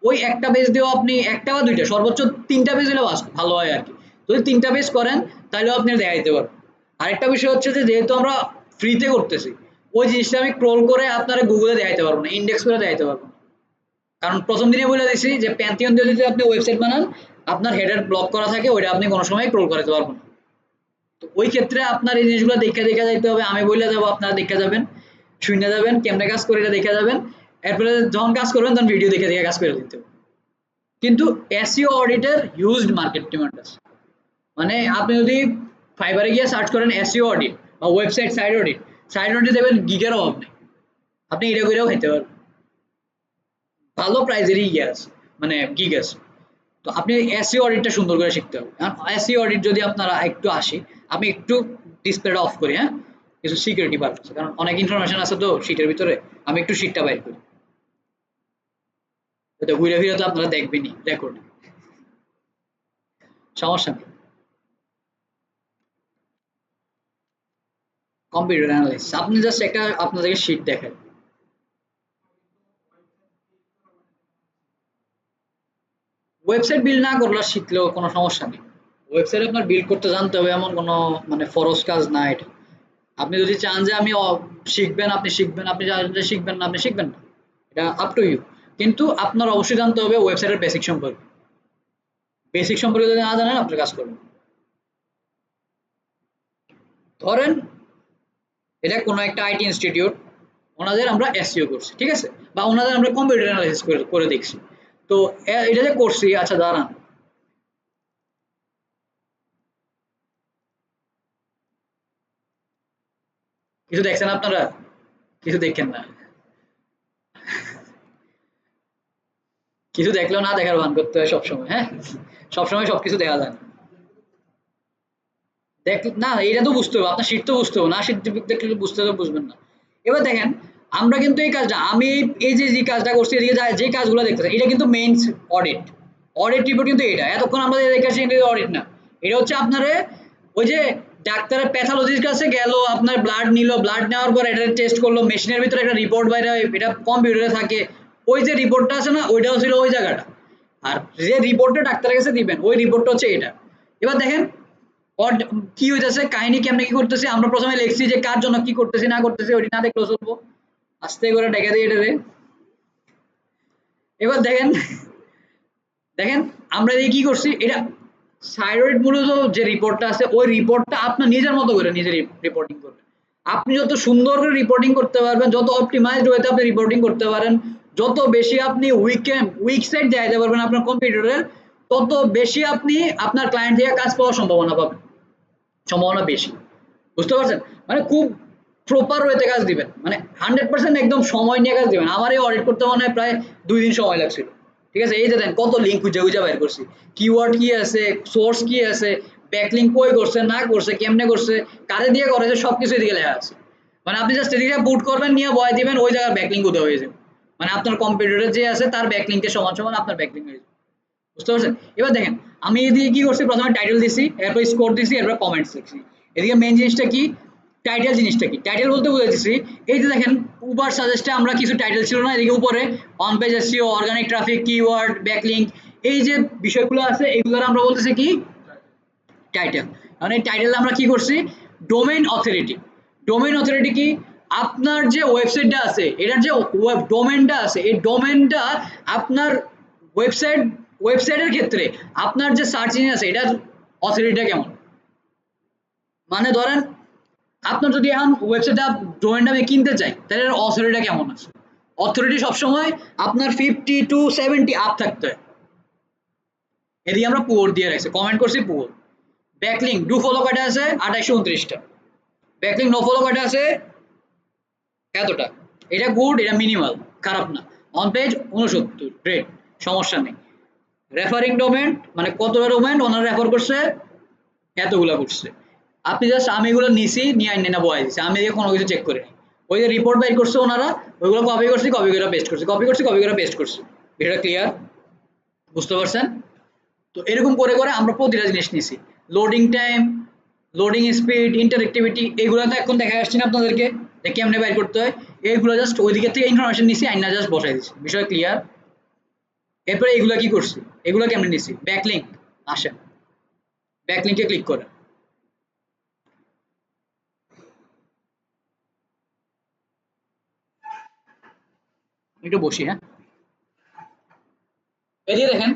Speaker 1: ওই একটা পেজ দিয়েও আপনি একটা বা দুইটা সর্বোচ্চ তিনটা পেজ হলে ভালো হয় আর কি। যদি তিনটা পেজ করেন তাহলেও আপনি দেখা দিতে পারবেন। আরেকটা বিষয় হচ্ছে যে যেহেতু আমরা ফ্রিতে করতেছি ওই জিনিসটা আমি ক্রল করে আপনারা গুগলে দেখাইতে পারবো না, ইন্ডেক্স করে দেখাইতে পারবো না। কারণ প্রথম দিনে বলে দিছি যে প্যান্থিয়ন দিয়ে যদি আপনি ওয়েবসাইট বানান আপনার হেডার ব্লক করা থাকে ওইটা আপনি কোনো সময় ক্রল করাতে পারবেন না। তো ওই ক্ষেত্রে আপনার এই জিনিসগুলো দেখে দেখে যাইতে হবে, আমি বলে যাবো আপনারা দেখে যাবেন, শুনে যাবেন কেমনে কাজ করে এটা দেখে যাবেন। এরপরে যখন কাজ করবেন তখন ভিডিও দেখে দেখে কাজ করে দিতে হবে। কিন্তু এসইও অডিটের হিউজ মার্কেট ডিমান্ড আছে। মানে আপনি যদি ফাইবারে গিয়ে সার্চ করেন এসইও অডিট বা ওয়েবসাইট সাইড অডিট দেখবেন গিগের অভাব নেই, আপনি এটা করেও খেতে পারবেন। ভালো প্রাইজেরই ইয়ে আছে মানে গিগ আছে। তো আপনি এসইও অডিটটা সুন্দর করে শিখতে হবে। কারণ এসইও অডিট যদি আপনারা একটু আসি, আমি একটু ডিসপ্লেটা অফ করি, হ্যাঁ কিছু সিকিউরিটি পারপাসে, কারণ অনেক ইনফরমেশন আছে তো শীটের ভিতরে, আমি একটু শীটটা বাইর করি। তো ঘুরে ফিরে তো আপনারা দেখবেনই রেকর্ড, সমস্যা নেই। কম্পিউটার অ্যানালাইসিস আপনি জাস্ট একটা আপনাদেরকে শীট দেখান। ওয়েবসাইট বিল্ড না করলে শিখলেও কোনো সমস্যা নেই। ওয়েবসাইট আপনার বিল্ড করতে জানতে হবে এমন কোনো মানে ফরজ কাজ না এটা। আপনি যদি চান যে আমি শিখবেন আপনি শিখবেন, আপনি চান যে শিখবেন না আপনি শিখবেন না, এটা আপ টু ইউ। কিন্তু আপনার অবশ্যই জানতে হবে ওয়েবসাইটের বেসিক সম্পর্কে। বেসিক সম্পর্কে যদি না জানেন আপনি কাজ করবেন। ধরেন এটা কোনো একটা আইটি ইনস্টিটিউট, ওনাদের আমরা এসইও করছি ঠিক আছে, বা ওনাদের আমরা কম্পিউটার অ্যানালাইসিস করে করে দেখছি। তো এটা যে করছি, আচ্ছা দাঁড়ান, কিছু দেখছেন আপনারা? কিছু দেখেন না, কিছু দেখলেও না দেখার ভান করতে হয় সবসময়, হ্যাঁ সবসময় সবকিছু দেখা যায় না। দেখ না, এটা তো বুঝতে হবে, আপনার শীত তো বুঝতে হবে, না শীত দেখলে বুঝতে তো বুঝবেন না। এবার দেখেন আমরা কিন্তু এই কাজটা আমি এই যে যে কাজটা করছি এদিকে যে কাজগুলো দেখতেছেন এটা কিন্তু মেইন অডিট। অডিট রিপোর্ট কিন্তু এটা এতক্ষণ আমরা দেখে আসছি এটা অডিট না, এটা হচ্ছে আপনারে ওই যে ডাক্তারের প্যাথোলজির কাছে গেল, আপনার ব্লাড নিল, ব্লাড নেওয়ার পর এটা টেস্ট করলো, মেশিনের ভিতরে একটা রিপোর্ট বাইরে হয়, এটা কম্পিউটারে থাকে, ওই যে রিপোর্টটা আছে না, ওইটাও ছিল ওই জায়গাটা। আর যে রিপোর্টটা ডাক্তারের কাছে দিবেন ওই রিপোর্টটা হচ্ছে এটা। এবার দেখেন কি হইতেছে, কাহিনী কেমনে কি করতেছে, আমরা প্রথমে লিখছি যে কার জন্য কি করতেছি না করতেছি, ওইটা না দেখলেও চলবো, আস্তে করে ডেকে দিয়ে এটা। এবার দেখেন, দেখেন আমরা এই কি করছি, এটা থাইরয়েড মূলত যে রিপোর্টটা আছে ওই রিপোর্টটা আপনার নিজের মতো করে নিজে রিপোর্টিং করবেন। আপনি যত সুন্দর করে রিপোর্টিং করতে পারবেন, যত অপটিমাইজড ওয়েতে আপনি রিপোর্টিং করতে পারেন, যত বেশি আপনি উইক সাইড দেখাতে পারবেন আপনার কম্পিউটারের, তত বেশি আপনি আপনার ক্লায়েন্ট থেকে কাজ পাওয়ার সম্ভাবনা পাবেন, সম্ভাবনা বেশি। বুঝতে পারছেন? মানে খুব প্রপার ওয়েতে কাজ দিবেন, মানে 100% একদম সময় নিয়ে কাজ দিবেন। আমার এই অডিট করতে মনে হয় প্রায় 2 দিন সময় লাগছিল। ঠিক আছে? এই যে দেন কত লিঙ্ক খুঁজে খুঁজে বের করছি, কিওয়ার্ড কি আছে, সোর্স কি আছে, ব্যাকলিঙ্ক কই করছে না করছে, কেমনে করছে, কারে দিয়ে করেছে, সবকিছু এদিকে লেখা আছে। মানে আপনি জাস্ট এদিকে বুট করবেন, নিয়ে বয় দিবেন, ওই জায়গার ব্যাকলিঙ্ক উদয় হয়ে যাবে। মানে আপনার কম্পিউটারে যে আছে তার ব্যাকলিঙ্কের সমান সমান আপনার ব্যাকলিঙ্ক হয়ে যাবে। বুঝতে পারছেন? এবার দেখেন আমি এদিকে কি করছি, প্রথমে টাইটেল দিছি, এরপর স্কোর দিছি, এরপর কমেন্টস লিখছি। এদিকে মেইন জিনিসটা কি, টাইটেল জিনিসটা কি, টাইটেল বলতে বুঝাইতেছি এই যে দেখেন উবার সাজেস্টে আমরা কিছু টাইটেল ছিল না, এদিকে উপরে on page SEO, organic traffic, keyword, backlink, এই যে বিষয়গুলো আছে এগুলোর আমরা বলতেছি কি টাইটেল। মানে এই টাইটেল আমরা কি করছি, ডোমেইন অথরিটি। ডোমেইন অথরিটি কি, আপনার যে ওয়েবসাইটটা আছে এটার যে ডোমেইনটা আছে, এই ডোমেইনটা আপনার ওয়েবসাইট ওয়েবসাইটের ক্ষেত্রে আপনার যে সার্চ ইঞ্জিন আছে এটার অথরিটিটা কেমন। মানে ধরেন আপনার যদি এখন ওয়েবসাইটটা ডোমেইনটা আমি কিনতে চাই, তাহলে এর অথরিটিটা কেমন আছে। অথরিটি সবসময় আপনার 50 to 70 আপ থাকতে হয়। এদিকে আমরা পুয়ার দিয়ে রাখছি, কমেন্ট করছি পুয়ার। ব্যাকলিঙ্ক ডু ফলো কয়টা আছে, 2829টা। ব্যাকলিঙ্ক নো ফলো কয়টা আছে, এতটা। এটা গুড, এটা মিনিমাল, খারাপ না। অন পেজ 69, গ্রেট, সমস্যা নেই। রেফারিং ডোমেন মানে কতটা ডোমেন ওনারা রেফার করছে, এতগুলা করছে। আপনি জাস্ট আমি এগুলো নিছি, নিয়ে আইনে না বয়াই দিছি, আমি কোনো কিছু চেক করিনি। ওই যে রিপোর্ট বের করছে ওনারা, ওইগুলো কপি করছি, কপি করে পেস্ট করছি, কপি করছি, কপি করে পেস্ট করছি। এটা ক্লিয়ার? বুঝতে পারছেন? তো এরকম করে করে আমরা প্রতিটা জিনিস নিছি, লোডিং টাইম, লোডিং স্পিড, ইন্টারেক্টিভিটি, এগুলো তো এখন দেখা যাচ্ছে না আপনাদেরকে যে কেমনে বাইর করতে হয়। এইগুলো জাস্ট ওই দিকের থেকে ইনফরমেশন নিছি, আইনা জাস্ট বসাই দিছি, বিষয় ক্লিয়ার? এরপরে এগুলো কি করছি, এগুলো কেমনে নিছি, ব্যাকলিঙ্ক। আসেন ব্যাকলিঙ্কে ক্লিক করেন। একটু বসি, হ্যাঁ। এদিকে দেখেন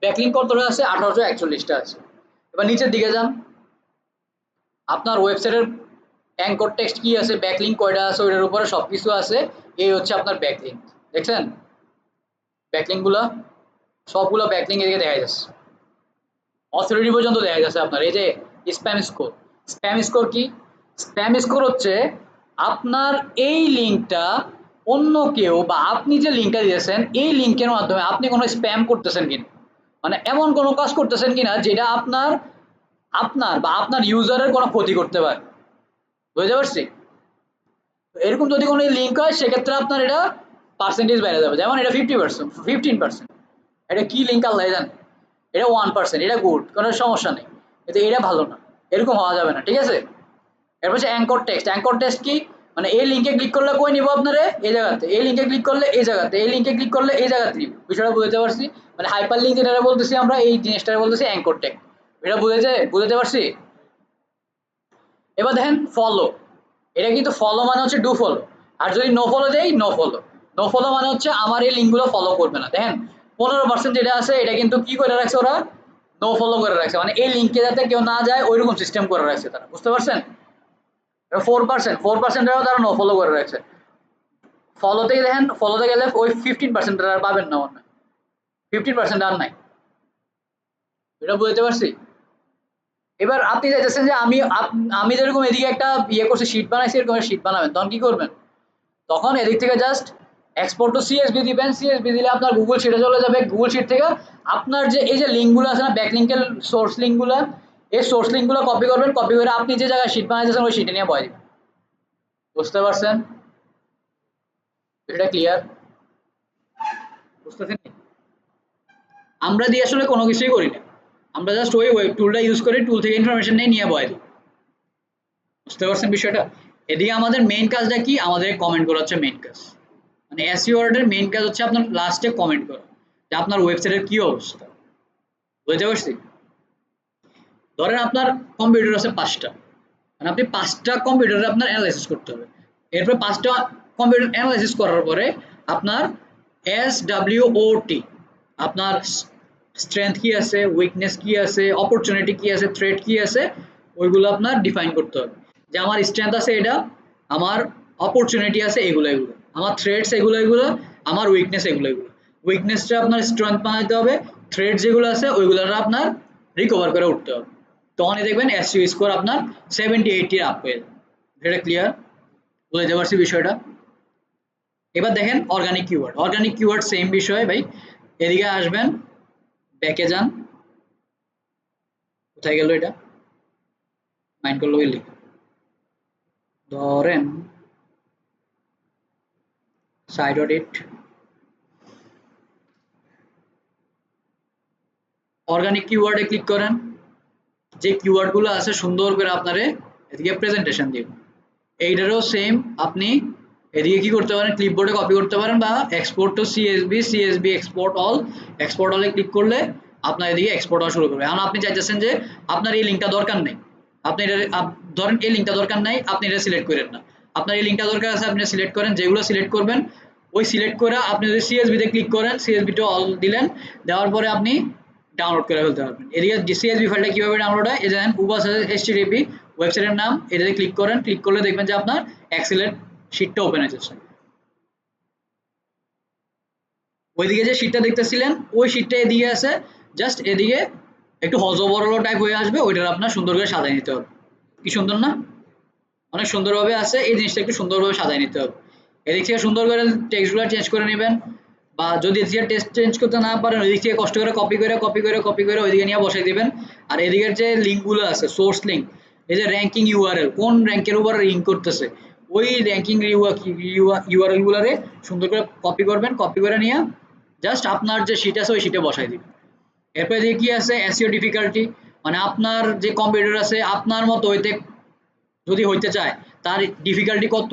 Speaker 1: ব্যাকলিঙ্ক কতটা আছে, 1841টা আছে। এবার নিচের দিকে যান, আপনার ওয়েবসাইটের অ্যাঙ্কর টেক্সট কি আছে, ব্যাকলিঙ্ক কয়টা আছে, ওইটার উপরে সবকিছু আছে। এই হচ্ছে আপনার ব্যাকলিঙ্ক, দেখছেন ব্যাকলিঙ্ক গুলা, সবগুলো ব্যাকলিঙ্ক এদিকে দেখা যাচ্ছে, অথরিটি পর্যন্ত দেখা যাচ্ছে আপনার। এই যে স্প্যাম স্কোর, স্প্যাম স্কোর কি, স্প্যাম স্কোর হচ্ছে আপনার এই লিঙ্কটা অন্য কেউ বা আপনি যে লিঙ্কটা দিয়েছেন এই লিঙ্কের মাধ্যমে আপনি কোনো স্প্যাম করতেছেন কিনা, মানে এমন কোনো কাজ করতেছেন কিনা যেটা আপনার আপনার বা আপনার ইউজারের কোনো ক্ষতি করতে পারে। বুঝতে পারছি? এরকম যদি কোনো লিঙ্ক হয় সেক্ষেত্রে আপনার এটা পার্সেন্টেজ বেড়ে যাবে, যেমন এটা 50%, 15%। এটা কি লিঙ্ক আল্লাহ জানে, এটা 1%, এটা গুড, কোনো সমস্যা নেই, কিন্তু এটা ভালো না, এরকম হওয়া যাবে না। ঠিক আছে? এরপর হচ্ছে অ্যাঙ্কর টেক্সট। অ্যাঙ্কর টেক্সট কি, মানে এই লিঙ্কে ক্লিক করলে কই নিব আপনারে, এই জায়গাতে, এই লিঙ্কে ক্লিক করলে এই জায়গাতে, এই লিঙ্কে ক্লিক করলে এই জায়গাতে নিব। বিষয়টা বুঝতে পারছি? মানে হাইপার লিঙ্ক যেটা বলতেছি আমরা, এই জিনিসটা বলতেছি অ্যাঙ্কর টেক্সট। এটা বুঝতে পারছি? এবার দেখেন ফলো, এটা কিন্তু ফলো মানে হচ্ছে ডু ফলো, আর যদি নো ফলো দেই নো ফলো। নো ফলো মানে হচ্ছে আমার এই লিঙ্কগুলো ফলো করবে না। দেখেন 15% যেটা আছে এটা কিন্তু কি করে রাখছে ওরা, নো ফলো করে রাখছে, মানে এই লিঙ্কে যাতে কেউ না যায় ওইরকম সিস্টেম করে রাখছে তারা। বুঝতে পারছেন? 4% তারা নো ফলো করে রাখছে। ফলোতে দেখেন, ফলোতে গেলে ওই 15% আর পাবেন না, মনে হয় 15% আর নাই। এটা বুঝতে পারছি? এবার আপনি চাইতেছেন যে আমি যেরকম এদিকে একটা ইয়ে করছি, শীট বানাইছি, এরকম শীট বানাবেন, তখন কি করবেন, তখন এদিক থেকে জাস্ট এক্সপোর্ট টু সিএসভি দিবেন। সিএসভি দিলে আপনার গুগল শিটে চলে যাবে। গুগল শিট থেকে আপনার যে এই যে লিঙ্কগুলো আছে না, ব্যাকলিঙ্কের সোর্স লিঙ্কগুলো, এই সোর্স লিঙ্কগুলো কপি করবেন, কপি করে আপনি যে জায়গায় শিট বানাইতেছেন ওই শিটে নিয়ে বয় দিবেন। বুঝতে পারছেন? এটা ক্লিয়ার? বুঝতেছেন? আমরা দিয়ে আসলে কোনো কিছুই করি না, আমরা জাস্ট ওই ওয়েব টুলটা ইউজ করে টুল থেকে ইনফরমেশন নিয়ে বয় দিই। বুঝতে পারছেন বিষয়টা? এদিকে আমাদের মেইন কাজটা কি? আমাদের কমেন্ট করা হচ্ছে মেইন কাজ। মানে এসইও ওয়ার্ডের মেইন কাজ হচ্ছে আপনার লাস্টে কমেন্ট করা যে আপনার ওয়েবসাইটের কি অবস্থা। বুঝতে পারছি? ধরেন আপনার কম্পিউটার আছে 5টা, মানে আপনি 5টা কম্পিউটারে আপনার অ্যানালাইসিস করতে হবে। এরপর 5টা কম্পিউটার অ্যানালাইসিস করার পরে আপনার SWOT, আপনার স্ট্রেংথ কি আছে, উইকনেস কি আছে, অপরচুনিটি কি আছে, থ্রেট কি আছে, ওইগুলো আপনার ডিফাইন করতে হবে। যে আমার স্ট্রেংথ আছে এটা, আমার অপরচুনিটি আছে এগুলো এগুলো, আমার থ্রেটস এগুলো এগুলো, আমার উইকনেস এগুলো এগুলো। উইকনেসটা আপনার স্ট্রেংথ বানাইতে হবে, থ্রেট যেগুলো আছে ওইগুলো আপনার রিকভার করে উঠতে হবে। তখনই দেখবেন এসইও স্কোর আপনার 70-80 আপ হয়ে যাবে। এটা ক্লিয়ার? বুঝতে পারছি বিষয়টা? এবার দেখেন organic keyword. Organic keyword same বিষয় ভাই। এদিকে আসবেন, ব্যাকে যান। কোথায় গেল এটা? মাইন্ড করলো গেলি। ধরেন সাইট অডিট, অর্গানিক কিওয়ার্ডে ক্লিক করেন। যে কিওয়ার্ড গুলো আছে সুন্দর করে আপনারে এদিকে প্রেজেন্টেশন দিব। এইটারও সেম আপনি এদিকে কি করতে পারেন, ক্লিপবোর্ডে কপি করতে পারেন বা export to CSV export all click করলে আপনার এদিকে এক্সপোর্ট হওয়া শুরু করবে। এখন আপনি চাইতেছেন যে আপনার এই লিঙ্কটা দরকার নেই, আপনি এটা ধরেন এই লিঙ্কটা দরকার নাই, আপনি এটা সিলেক্ট করেন না। আপনার এই লিঙ্কটা দরকার আছে, আপনি সিলেক্ট করেন। যেগুলো সিলেক্ট করবেন ওই সিলেক্ট করে আপনি যদি সিএসবি তে ক্লিক করেন, সিএসবি টু অল দিলেন, দেওয়ার পরে আপনি ডাউনলোড করে ফেলতে পারবেন। এদিকে সিএসবি ফাইলটা কিভাবে ডাউনলোড হয়, এই যে উবাস এইচটিটিপি ওয়েবসাইটের নাম, এটাতে ক্লিক করেন। ক্লিক করলে দেখবেন যে আপনার এক্সেলের শীটটা ওপেন হয়ে যাচ্ছে। ওইদিকে যে শীটটা দেখতেছিলেন ওই শীটটা এদিকে আছে, জাস্ট এদিকে একটু হজবরল টাইপ হয়ে আসবে, ওইটার আপনার সুন্দর করে সাজাই নিতে হবে। কি সুন্দর না? অনেক সুন্দরভাবে আছে, এই জিনিসটা একটু সুন্দরভাবে সাজাই নিতে হবে। এদিক থেকে সুন্দর করে টেক্সটগুলো চেঞ্জ করে নেবেন, বা যদি এদিকে টেক্সট চেঞ্জ করতে না পারেন ওইদিক থেকে কষ্ট করে কপি করে ওইদিকে নিয়ে বসাই দিবেন। আর এদিকের যে লিঙ্কগুলো আছে সোর্স লিঙ্ক, এই যে র্যাঙ্কিং ইউআরএল, কোন র্যাঙ্কের উপর লিঙ্ক করতেছে, ওই র্যাঙ্কিং ইউআরএল গুলারে সুন্দর করে কপি করবেন। কপি করে নিয়ে জাস্ট আপনার যে শিট আছে ওই শিটে বসাই দিবেন। এরপরে যে কি আছে এসইও ডিফিকাল্টি, মানে আপনার যে কম্পিউটার আছে আপনার মতো হইতে যদি হইতে চায় তার ডিফিকাল্টি কত।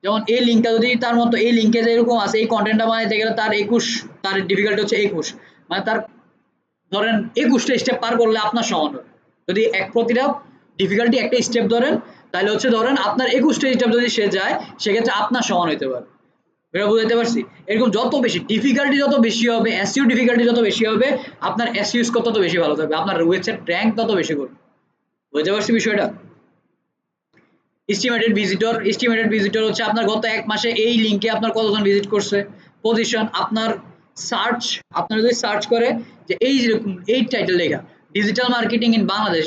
Speaker 1: যেমন এই লিঙ্কটা যদি তার মতো এই লিঙ্কে যেরকম আছে এই কন্টেন্টটা বানাইতে গেলে তার 21, তার ডিফিকাল্টি হচ্ছে 21, মানে তার ধরেন 21টা স্টেপ পার করলে আপনার সমান হবে। যদি এক প্রতিটা ডিফিকাল্টি একটা স্টেপ ধরেন, তাহলে হচ্ছে ধরেন আপনার 21টা স্টেপ যদি সে যায় সেক্ষেত্রে আপনার সমান হইতে পারে। এটা বুঝাইতে পারছি? এরকম যত বেশি ডিফিকাল্টি যত বেশি হবে, এসইও ডিফিকাল্টি যত বেশি হবে, আপনার এসইও স্কোর তত বেশি ভালো থাকবে, আপনার ওয়েবসাইট র্যাঙ্ক তত বেশি করবে। বুঝতে পারছি বিষয়টা? এস্টিমেটেড ভিজিটর হচ্ছে আপনার গত 1 মাসে এই লিঙ্কে আপনার কতজন ভিজিট করছে। পজিশন আপনার সার্চ, আপনার যদি সার্চ করে যে এই যেরকম এই টাইটেল লেখা digital marketing in Bangladesh,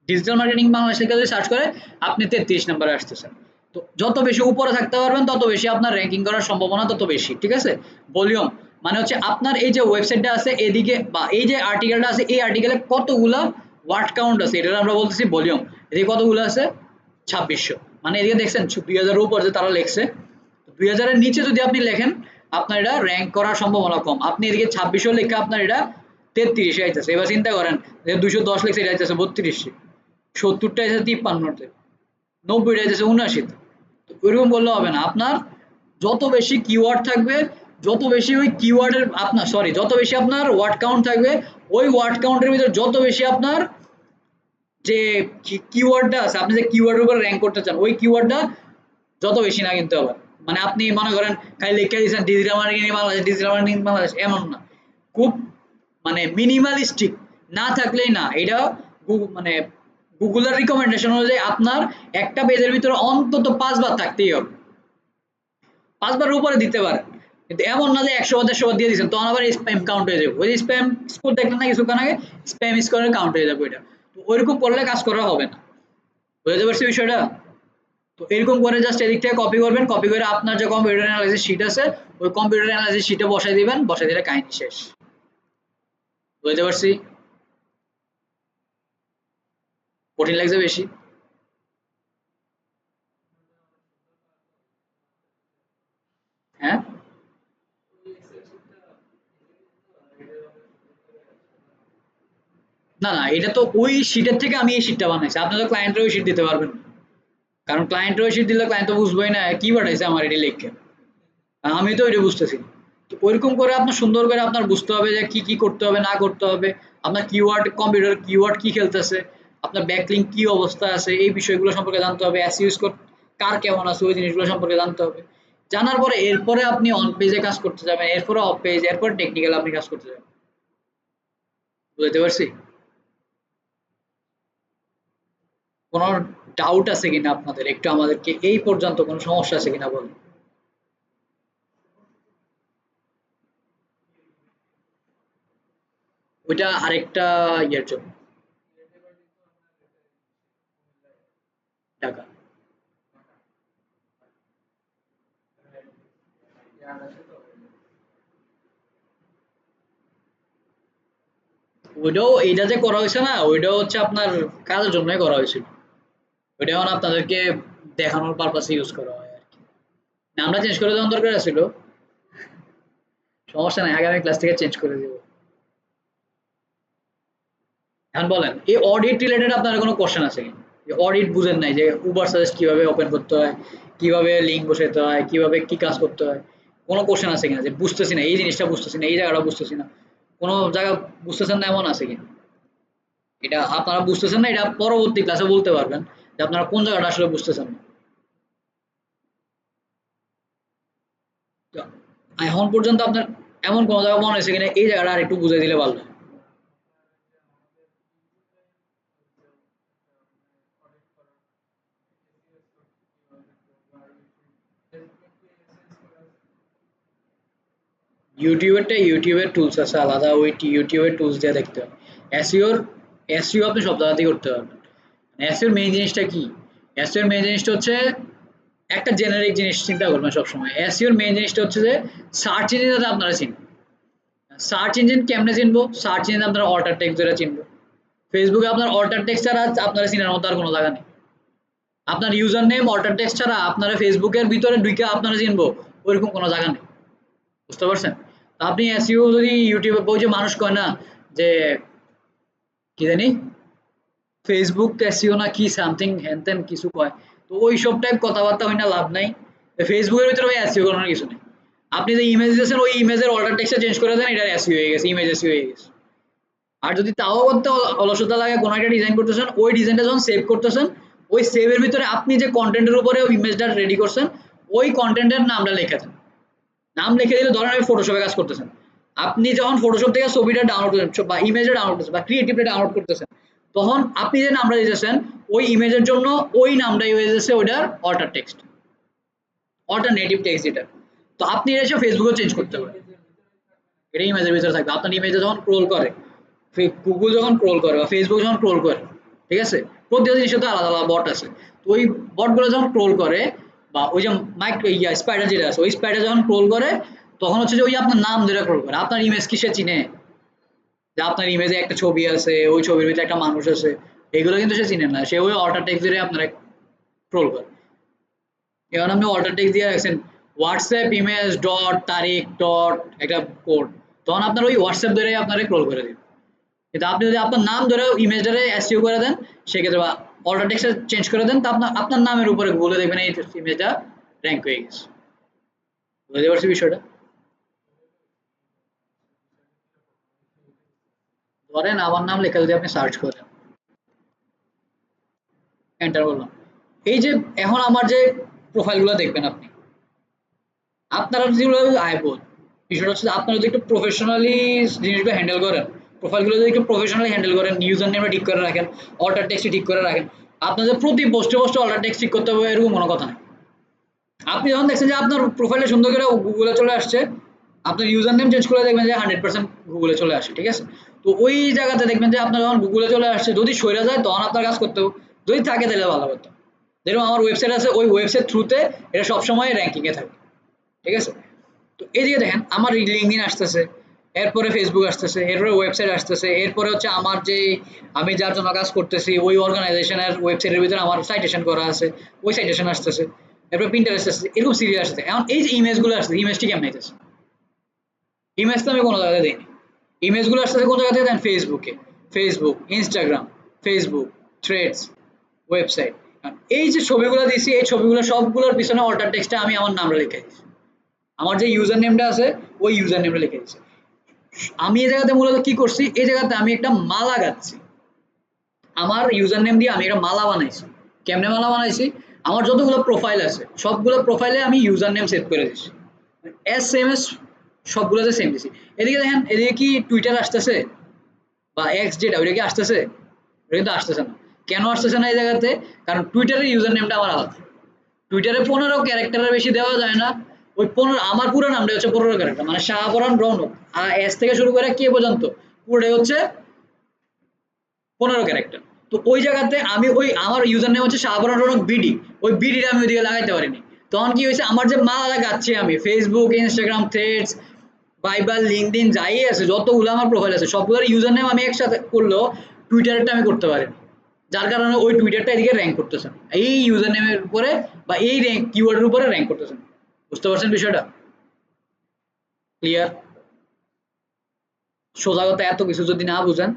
Speaker 1: digital marketing Bangladesh লেখা যদি সার্চ করে আপনি 33 নম্বরে আসতেছেন। তো যত বেশি উপরে থাকতে পারবেন তত বেশি আপনার র্যাঙ্কিং করার সম্ভাবনা তত বেশি। ঠিক আছে? ভলিউম মানে হচ্ছে আপনার এই যে ওয়েবসাইটটা আছে এদিকে বা এই যে আর্টিকেলটা আছে এই আর্টিকেলে কতগুলা ওয়ার্ড কাউন্ট আছে এটা আমরা বলতেছি ভলিউম। এদিকে কতগুলো আছে? 2600। মানে এদিকে দেখছেন 2000 এর উপর যে তারা লেখছে, 2000 এর নিচে যদি আপনি লেখেন আপনার এটা র্যাঙ্ক করার সম্ভাবনা কম। আপনি এদিকে 2600 লেখা আপনার এটা 33 এ আইতেছে। এবার চিন্তা করেন যে 210 লেখছে এটা আইতেছে 32, 70টা আইতেছে 53তে, 90টা আইতেছে 79তে। তো ওইরকম বললে হবে না। আপনার যত বেশি কিওয়ার্ড থাকবে, যত বেশি ওই কিওয়ার্ডের আপনার যত বেশি আপনার ওয়ার্ড কাউন্ট থাকবে, ওই ওয়ার্ড কাউন্টের ভিতর যত বেশি আপনার যে কিওয়ার্ডটা আছে, আপনি যে কিওয়ার্ডের উপর র‍্যাঙ্ক করতে চান ওই কিওয়ার্ডটা যত বেশি না কিন্তু আবার, মানে আপনি মনে করেন খালি লিখে দিয়েছেন ডিজিটাল মার্কেটিং বাংলাদেশ এমন না, খুব মানে মিনিমালিস্টিক না থাকলেই না। এটা মানে গুগলের রিকমেন্ডেশন অনুযায়ী আপনার একটা পেজের ভিতরে অন্তত 5 বার থাকতেই হবে। 5 বারের উপরে দিতে পারেন, কিন্তু এমন না যে 100 বার 150 বার দিয়ে দিচ্ছেন, তখন আবার স্প্যাম কাউন্ট হয়ে যাবে। ওই স্প্যাম স্কোর দেখলেন না কিছুক্ষণ আগে, স্প্যাম স্কোরের কাউন্ট হয়ে যাবে ওইটা। তো ওইরকম করলে কাজ করা হবে না। বুঝতে পারছি বিষয়টা? তো এরকম করে জাস্ট এদিক থেকে কপি করবেন, কপি করে আপনার যে কম্পিউটার অ্যানালাইসিস শিট আছে ওই কম্পিউটার অ্যানালাইসিস শিটে বসাই দিবেন, বসাই দিলে কাহিনী শেষ। বুঝতে পারছি? কঠিন লাগছে বেশি? হ্যাঁ, না না, এটা তো ওই শীটের থেকে আমি এই শীটটা বানাইছি, আপনি তো ক্লায়েন্টের ওই শীট দিতে পারবেন না। কারণ ক্লায়েন্টের ওই শীট দিলে ক্লায়েন্ট তো বুঝবেই না কি পাঠাইছে আমার এটি লিখে, আমি তো এটা বুঝতেছি না। তো ওইরকম করে আপনার সুন্দর করে আপনার বুঝতে হবে যে কি কি করতে হবে না করতে হবে, আপনার কিওয়ার্ড কম্পিউটার কিওয়ার্ড কি খেলতেছে, আপনার ব্যাকলিঙ্ক কি অবস্থা আছে, এই বিষয়গুলো সম্পর্কে জানতে হবে, এসইও স্কোর কার কেমন আছে ওই জিনিসগুলো সম্পর্কে জানতে হবে। জানার পরে এরপরে আপনি অন পেজে কাজ করতে যাবেন, এরপরে অফ পেজ, এরপর টেকনিক্যাল আপনি কাজ করতে যাবেন। বুঝতে পারছি? কোনো ডাউট আছে কিনা আপনাদের, একটু আমাদেরকে এই পর্যন্ত কোনো সমস্যা আছে কিনা বলুন। ওইটা আরেকটা ইয়ের জন্য, টাকা। ওইটাও এইটা যে করা হয়েছে না, ওইটাও হচ্ছে আপনার কাজের জন্যই করা হয়েছিল। ওইটা এখন আপনাদেরকে দেখানোর পারপাসে ইউজ করা হয় আর কি। না, আমরা চেঞ্জ করে দেওয়ার দরকার ছিল, সমস্যা নাই, আগামী ক্লাস থেকে চেঞ্জ করে দিব। এখন বলেন এই অডিট রিলেটেড আপনার কোনো কোশ্চেন আছে কি? অডিট বুঝেন নাই যে উবার সাজেস্ট কিভাবে ওপেন করতে হয়, কিভাবে লিঙ্ক বসাতে হয়, কিভাবে কি কাজ করতে হয়, কোনো কোশ্চেন আছে কিনা যে বুঝতেছি না, এই জিনিসটা বুঝতেছি না, এই জায়গাটা বুঝতেছি না, কোনো জায়গা বুঝতেছেন না এমন আছে কিনা? এটা আপনারা বুঝতেছেন না, এটা পরবর্তী ক্লাসে বলতে পারবেন যে আপনারা কোন জায়গাটা আসলে বুঝতেছেন না। তো এখন পর্যন্ত আপনার এমন কোনো জায়গা মনে হয়েছে কিনা এই জায়গাটা আর একটু বুঝিয়ে দিলে ভালো হয়? ইউটিউবের টুলস আছে আলাদা, ওই ইউটিউবের টুলস দিয়ে দেখতে হবে। এসইওর এসইও আপনি সব জায়গাতেই করতে পারবেন। এসইওর মেইন জিনিসটা কি? এসইওর মেইন জিনিসটা হচ্ছে একটা জেনারিক জিনিস চিন্তা করবেন সবসময়। এসইওর মেইন জিনিসটা হচ্ছে যে সার্চ ইঞ্জিন যাতে আপনারা চিনবেন। সার্চ ইঞ্জিন কেমনে চিনবো? সার্চ ইঞ্জিন আপনারা অল্টার টেক্সট ধরে চিনবো। ফেসবুকে আপনার অল্টার টেক্সট ছাড়া আপনারা চিনার মতো আর কোনো জায়গা নেই। আপনার ইউজার নেম অল্টার টেক্সট ছাড়া আপনারা ফেসবুকের ভিতরে ঢুকে আপনারা চিনবো ওইরকম কোনো জায়গা নেই। বুঝতে পারছেন? তো আপনি এসইও যদি ইউটিউবে ওই যে মানুষ কয় না যে কি জানি ফেসবুক এসইও না কি সামথিং হ্যান ত্যান কিছু কয়, তো ওই সব টাইপ কথাবার্তা হয় না, লাভ নাই। ফেসবুকের ভিতরে ওই এসইও করার কিছু নেই। আপনি যে ইমেজ দিয়েছেন ওই ইমেজের অর্ডার টেক্সটটা চেঞ্জ করে দেন, এটা এসইও হয়ে গেছে, ইমেজ এসইও হয়ে গেছে। আর যদি তাও করতে অলসতা লাগে, কোনো একটা ডিজাইন করতেছেন, ওই ডিজাইনটা যখন সেভ করতেছেন, ওই সেভের ভিতরে আপনি যে কন্টেন্টের উপরে ইমেজটা রেডি করছেন ওই কন্টেন্টের নামটা লিখে দেন। নাম লিখে দিলে ধরেন আমি ফটোশপে কাজ করতেছেন, আপনি যখন ফটোশপ থেকে ছবিটা ডাউনলোড করতেছেন বা ইমেজটা ডাউনলোড করতেছেন বা ক্রিয়েটিভটা ডাউনলোড করতেছেন, তখন আপনি যে নামটা দিতেছেন ওই ইমেজের জন্য ওই নামটাই হয়ে যাচ্ছে ওইটার অল্টার টেক্সট, অল্টারনেটিভ টেক্সট যেটা। তো আপনি এটা এসে ফেসবুকে চেঞ্জ করতে পারেন, এটা ইমেজের ভিতরে থাকবে। আপনার ইমেজে যখন ক্রোল করে, গুগল যখন ক্রোল করে বা ফেসবুক যখন ক্রোল করে, ঠিক আছে, প্রতিটা জিনিসের তো আলাদা আলাদা বট আছে। তো ওই বটগুলো যখন ক্রোল করে বা ওই যে মাইক্রো স্পাইডার যেটা আছে ওই স্পাইডার যখন ক্রোল করে, তখন হচ্ছে যে ওই আপনার নাম ধরে ক্রোল করে। আপনার ইমেজ কি সে চিনে? যে আপনার ইমেজে একটা ছবি আছে, ওই ছবির ভিতরে একটা মানুষ আছে, এগুলো কিন্তু সে চিনে না, সে ওই অল্টার টেক্সট দিয়ে আপনার ক্রোল করে। এবার আপনি অল্টার টেক্সট দিয়ে রাখছেন হোয়াটসঅ্যাপ ইমেজ ডট তারিখ ডট একটা কোড, তখন আপনার ওই হোয়াটসঅ্যাপ ধরে আপনারা ক্রোল করে দিন। কিন্তু আপনি যদি আপনার নাম ধরে ইমেজটারে এসইও করে দেন, সেক্ষেত্রে বা অল্টার টেক্সট চেঞ্জ করে দেন, তা আপনার আপনার নামের উপরে গুগলে দেখবেন এই ইমেজটা র্যাঙ্ক হয়ে গেছে। বুঝতে পারছি বিষয়টা? ধরেন আমার নাম লেখা যদি আপনি সার্চ করেন, এন্টার করলাম, এই যে এখন আমার যে প্রোফাইলগুলো দেখবেন আপনি, আপনারা যেগুলো আইবোধ, বিষয়টা হচ্ছে যে আপনারা যদি একটু প্রফেশনালি জিনিসগুলো হ্যান্ডেল করেন, প্রোফাইলগুলো যদি একটু প্রফেশনালি হ্যান্ডেল করেন, ইউজার নেমটা ঠিক করে রাখেন, অল্টার টেক্সট ঠিক করে রাখেন, আপনাদের প্রতি পোস্টে পোস্টে অল্টার টেক্সট ঠিক করতে হবে এরকম কোনো কথা নেই। আপনি যখন দেখছেন যে আপনার প্রোফাইলটা সুন্দর করে গুগলে চলে আসছে, আপনার ইউজার নেম চেঞ্জ করে দেখবেন যে 100% গুগলে চলে আসে, ঠিক আছে? তো ওই জায়গাতে দেখবেন যে আপনার যখন গুগলে চলে আসছে, যদি সরে যায় তখন আপনার কাজ করতে হবে, যদি থাকে তাহলে ভালো করতে। যেরকম আমার ওয়েবসাইট আছে, ওই ওয়েবসাইট থ্রুতে এটা সবসময় র্যাঙ্কিং এ থাকে, ঠিক আছে? তো এইদিকে দেখেন আমার লিঙ্কডিন আসতেছে, এরপরে ফেসবুক আসতেছে, এরপরে ওয়েবসাইট আসতেছে, এরপরে হচ্ছে আমার যে আমি যার জন্য কাজ করতেছি ওই অর্গানাইজেশনের ওয়েবসাইটের ভিতরে আমার সাইটেশন করা আছে, ওই সাইটেশন আসতেছে, এরপর প্রিন্টারেস্ট আসতেছে, এরকম সিরিয়াল আসতেছে। এখন এই যে ইমেজগুলো আসছে, ইমেজটি কেমন আইতেছে? ইমেজ তো আমি কোনো জায়গায় দিইনি, ইমেজগুলো আসতেছে কোন জায়গা থেকে দেন? ফেসবুকে। Facebook, Instagram, Facebook, threads, website. এই যে ছবিগুলো দিছি এই ছবিগুলো সবগুলোর পিছনে অল্টার টেক্সটে আমি আমার নামটা লিখে দিছি। আমার যে ইউজার নেমটা আছে ওই ইউজার নেমটা লিখে দিছি। আমি এই জায়গাতে মূলত কি করছি, এই জায়গাতে আমি একটা মালা গাচ্ছি। আমার ইউজার নেম দিয়ে আমি একটা মালা বানাইছি। কেমনে মালা বানাইছি, আমার যতগুলো প্রোফাইল আছে সবগুলো প্রোফাইলে আমি ইউজার নেম সেট করে দিছি, এস সেম এস সবগুলোতে সেম দিছি। এদিকে দেখেন, এদিকে কি টুইটার আসতেছে বা এক্স যেটা ওইটা কি আসতেছে? ওটা কিন্তু আসতেছে না। কেন আসতেছে না এই জায়গাতে? কারণ টুইটারের ইউজার নেমটা আমার আলাদা। টুইটারে 15 ক্যারেক্টারের বেশি দেওয়া যায় না। ওই 15 আমার পুরো নামটা হচ্ছে 15 ক্যারেক্টার, মানে শাহপরান রৌনক আর এস থেকে শুরু করে কে পর্যন্ত পুরোটাই হচ্ছে 15 ক্যারেক্টার। তো ওই জায়গাতে আমি ওই আমার ইউজার নেম হচ্ছে শাহপরান রৌনক বিডি, ওই বিডিটা আমি ওইদিকে লাগাইতে পারিনি। তখন কি হয়েছে, আমার যে মালা লাগাচ্ছি আমি ফেসবুক, ইনস্টাগ্রাম, থ্রেডস, বাইবাল, লিঙ্কডইন যাই আছে যতগুলো আমার প্রোফাইল আছে সবগুলোর ইউজার নেম আমি একসাথে করলেও টুইটারটা আমি করতে পারিনি। যার কারণে ওই টুইটারটা এদিকে র্যাঙ্ক করতেছে না। এই ইউজার নেমের উপরে বা এই র্যাঙ্ক কিওয়ার্ডের উপরে র্যাঙ্ক করতেছে না। বুঝতে পারছেন বিষয়টা? ক্লিয়ার? সোজা কথা, এত কিছু যদি না বুঝেন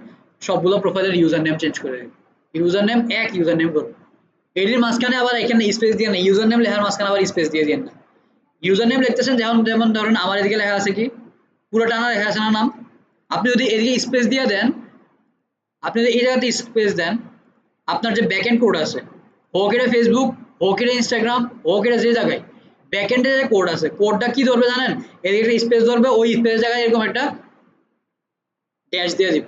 Speaker 1: সবগুলো প্রোফাইলের ইউজার নেম চেঞ্জ করে দিন। ইউজার নেম এক ইউজার নেম করুন। এটির মাঝখানে আবার এখানে স্পেস দিয়ে না, ইউজার নেম লেখার মাঝখানে আবার স্পেস দিয়ে দিন না। ইউজার নেম লিখতেছেন, যেমন যেমন ধরেন আমার এদিকে লেখা আছে কি পুরো টানা লেখা আছে না নাম, আপনি যদি এদিকে স্পেস দিয়ে দেন, আপনি যদি এই জায়গাতে স্পেস দেন, আপনার যে ব্যাকএন্ড কোড আছে, হোক এটা ফেসবুক, হোক এটা ইনস্টাগ্রাম, হোক এটা যে জায়গায় ব্যাকএন্ডে যে কোড আছে, কোডটা কি ধরবে জানেন? এদিকে স্পেস ধরবে, ওই স্পেস জায়গায় এরকম একটা ড্যাশ দিয়ে দিব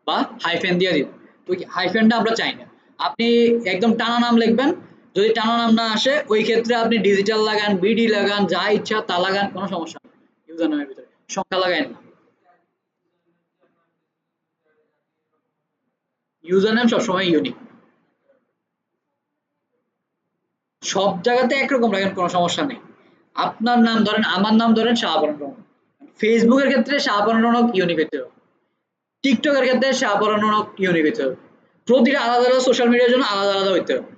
Speaker 1: বা হাইফেন দিয়ে দিব। তো হাইফেনটা আমরা চাই না। আপনি একদম টানা নাম লিখবেন। যদি টানা নাম না আসে ওই ক্ষেত্রে আপনি ডিজিটাল লাগান, বিডি লাগান, যা ইচ্ছা তা লাগান, কোনো সমস্যা নেই। ইউজার নামের ভিতরে সংখ্যা লাগায়েন না। ইউজার নেম সবসময় ইউনিক, সব জায়গাতে একরকম রাখেন, কোনো সমস্যা নেই। আপনার নাম ধরেন, আমার নাম ধরেন শাহপরান রৌনক, ফেসবুকের ক্ষেত্রে শাহপরান রৌনক ইউনিক হতে হবে, টিকটকের ক্ষেত্রে শাহপরান রৌনক ইউনিক হতে হবে। প্রতিটা আলাদা আলাদা সোশ্যাল মিডিয়ার জন্য আলাদা আলাদা হতে হবে।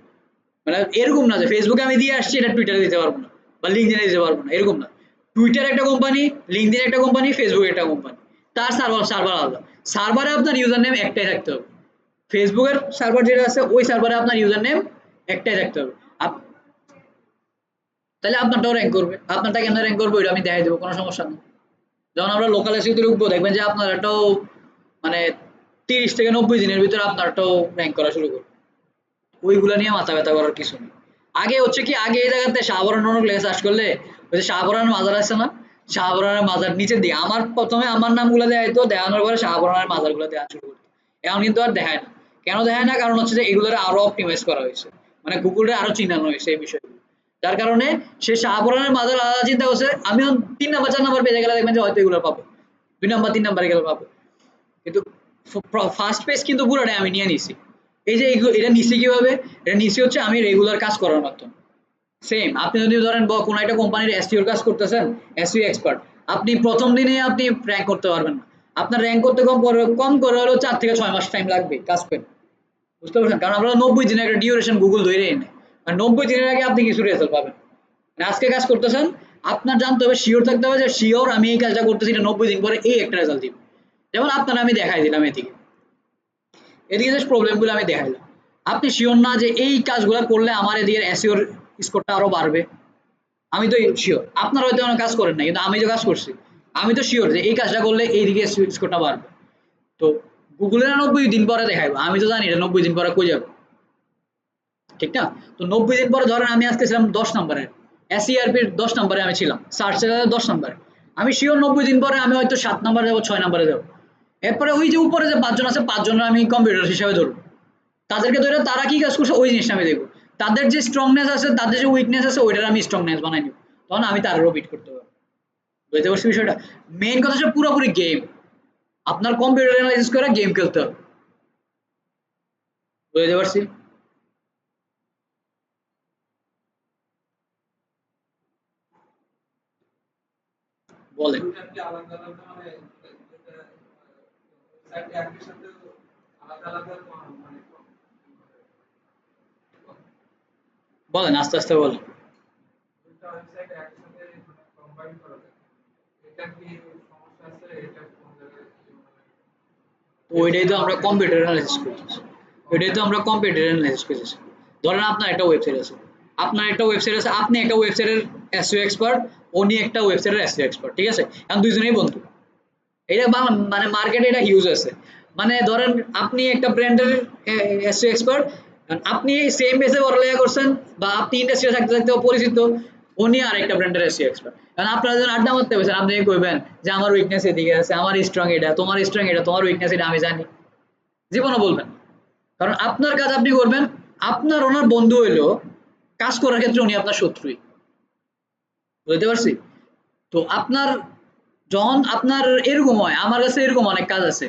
Speaker 1: মানে এরকম না যে ফেসবুকে আমি দিয়ে আসছি এটা টুইটারে দিতে পারবো না বা লিঙ্কডইনে দিতে পারবো না, এরকম না। টুইটার একটা কোম্পানি, লিঙ্কডইন একটা কোম্পানি, ফেসবুক একটা কোম্পানি, তার সার্ভার সার্ভার আলাদা। সার্ভারে আপনার ইউজার নেম একটাই থাকতে হবে। ফেসবুকের সার্ভার যেটা আছে ওই সার্ভারে আপনার ইউজার নেম একটাই থাকতে হবে। তাহলে আপনারটাও র্যাঙ্ক করবে। আপনারটা কেন র্যাঙ্ক করবে ওইটা আমি দেখাই দেবো, কোনো সমস্যা নেই। যখন আমরা লোকাল এসইতে ঢুকবো দেখবেন যে আপনারটাও মানে 30 থেকে 90 দিনের ভিতরে আপনারটাও র্যাঙ্ক করা শুরু করবে। ওইগুলা নিয়ে মাথা ব্যথা করার কিছু নেই। আগে হচ্ছে কি, আগে এই জায়গাতে শাহপরান রৌনক লেখা সার্চ করলে ওই যে শাহপরানের মাজার আছে না, শাহপরানের মাজার নিচে দিয়ে আমার প্রথমে আমার নামগুলো দেওয়া হতো, দেখানোর পরে শাহপরানের মাজারগুলো দেওয়া শুরু করতো। এখন কিন্তু আর দেখায় না। কেন দেখায় না? কারণ হচ্ছে যে এগুলোর আরো অপটিমাইজ করা হয়েছে, মানে গুগলে আরো চিনানো হয়েছে এই বিষয়গুলো। যার কারণে সে শাহপরানের মাজার আলাদা চিন্তা করছে, আমি 3 নাম্বার 4 নাম্বার পেজে গেলে দেখবেন যে হয়তো এগুলো পাবো, 2 নাম্বার 3 নাম্বারে গেলে পাবো। কিন্তু ফার্স্ট পেজ কিন্তু পুরোটাই আমি নিয়ে নিছি। এই যে এটা নিছি কিভাবে? এটা নিছি হচ্ছে আমি রেগুলার কাজ করার মাধ্যমে। সেম আপনি যদি ধরেন কোনো একটা কোম্পানির এসইওর কাজ করতেছেন, এসইও এক্সপার্ট, আপনি প্রথম দিনেই আপনি র‍্যাঙ্ক করতে পারবেন না। আপনার র‍্যাঙ্ক করতে কম করে হলেও 4 থেকে 6 মাস টাইম লাগবে কাজ করে। বুঝতে পারছেন? কারণ আমরা 90 দিনের একটা ডিউরেশন গুগল ধরেই নেয়। আর 90 দিনের আগে আপনি কিছু রেজাল্ট পাবেন। মানে আজকে কাজ করতেছেন, আপনার জানতে হবে, শিওর থাকতে হবে যে শিওর আমি এই কাজটা করতেছি, এটা 90 দিন পরে এই একটা রেজাল্ট দিবে। যেমন আপনার আমি দেখাই দিলাম এদিকে। এদিকে জাস্ট প্রবলেমগুলো আমি দেখাইলাম। আপনি শিওর না যে এই কাজগুলো করলে আমার এদিকে এসইওর স্কোরটা আরো বাড়বে। আমি তো শিওর। আপনারা হয়তো এখনো কাজ করেন নাই। কিন্তু আমি যে কাজ করছি, আমি তো শিওর যে এই কাজটা করলে এইদিকে স্কোরটা বাড়বে। তো গুগলের 90 দিন পরে দেখাইবো। আমি তো জানি এটা 90 দিন পরে কই যাবে। ঠিক না? তো 90 দিন পরে ধরেন আমি আজকে ছিলাম 10 নাম্বারে। এসইআরপির 10 নাম্বারে আমি ছিলাম। সার্চ এর 10 নাম্বারে। আমি শিওর 90 দিন পরে আমি হয়তো 7 নাম্বারে যাবো, 6 নাম্বারে যাবো। এরপরে ওই যে উপরে যে 5 জন আছে 5 জনের আমি কম্পিউটার হিসেবে ধরবো। তাদেরকে ধরে তারা কি কাজ করছে ওই জিনিসটা আমি দেখবো। তাদের যে স্ট্রংনেস আছে, তাদের যে উইকনেস আছে ওইটার আমি স্ট্রংনেস বানাই নিব। তখন আমি তাদেরও বিট করতে পারবো। বুঝতে পারছি বিষয়টা? মেইন কথা হচ্ছে পুরোপুরি গেম। আপনার কম্পিউটার অ্যানালাইসিস করে গেম খেলতে হবে। বুঝতে পারছি? বলেন। বলেন আস্তে আস্তে বলেন। তো ওইটাই তো আমরা কম্পিউটার অ্যানালাইসিস করতেছি। ওইটাই তো আমরা কম্পিউটার অ্যানালাইসিস করতেছি। ধরেন আপনার একটা ওয়েবসাইট আছে, আপনি একটা ওয়েবসাইটের এসইও এক্সপার্ট, উনি একটা ওয়েবসাইটের এসইও এক্সপার্ট, ঠিক আছে? এখন দুইজনেই বন্ধু। এটা মানে মার্কেটে এটা হিউজ আছে। মানে ধরেন আপনি একটা ব্র্যান্ডের এসইও এক্সপার্ট, আপনি সেম বেসে পড়ালেখা করছেন বা আপনি ইন্ডাস্ট্রিতে থাকতে থাকতেও পরিচিত, উনি আর একটা ব্র্যান্ডের এসইও এক্সপার্ট। কারণ আপনারা যখন আড্ডা মারতে বসেন, আপনি কইবেন যে আমার উইকনেস এদিকে আছে, আমার স্ট্রং এটা, তোমার স্ট্রং এটা, তোমার উইকনেস এটা আমি জানি। জীবনও বলবেন না। কারণ আপনার কাজ আপনি করবেন, আপনার ওনার বন্ধু হইলেও কাজ করার ক্ষেত্রে উনি আপনার শত্রুই। বুঝতে পারছি? তো আপনার যখন আপনার এরকম হয়, আমার কাছে এরকম অনেক কাজ আছে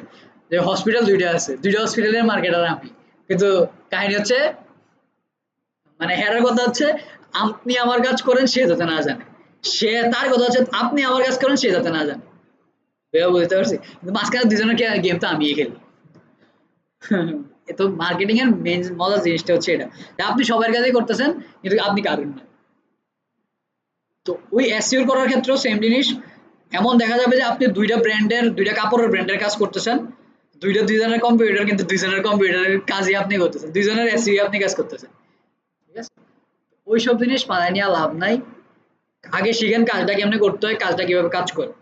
Speaker 1: যে হসপিটাল দুইটা আছে, দুইটা হসপিটালের মার্কেটার আমি, কিন্তু কাহিনী হচ্ছে মানে হেরার কথা হচ্ছে আপনি আমার কাজ করেন সে যাতে না জানে, সে তার কথা হচ্ছে আপনি আমার কাজ করেন সে যাতে না জানে। বুঝতে পারছি, কিন্তু মাঝখানে দুজনের গেম তো আমি খেলি। এ তো মার্কেটিং এর মেন মজার জিনিসটা হচ্ছে এটা, যে আপনি সবার কাছেই করতেছেন কিন্তু আপনি কারণ না। তো ওই এসইও করার ক্ষেত্রেও সেম জিনিস। এমন দেখা যাবে যে আপনি দুইটা কাপড়ের ব্র্যান্ডের কাজ করতেছেন, দুইজনের কম্পিউটার, কিন্তু দুইজনের কম্পিউটারের কাজই আপনি করতেছেন, দুইজনের এসইও আপনি কাজ করতেছেন। ঠিক আছে? ওইসব জিনিস মাথায় নিয়ে লাভ নাই। আগে শিখেন কাজটা কেমনে করতে হয়, কাজটা কিভাবে কাজ করে।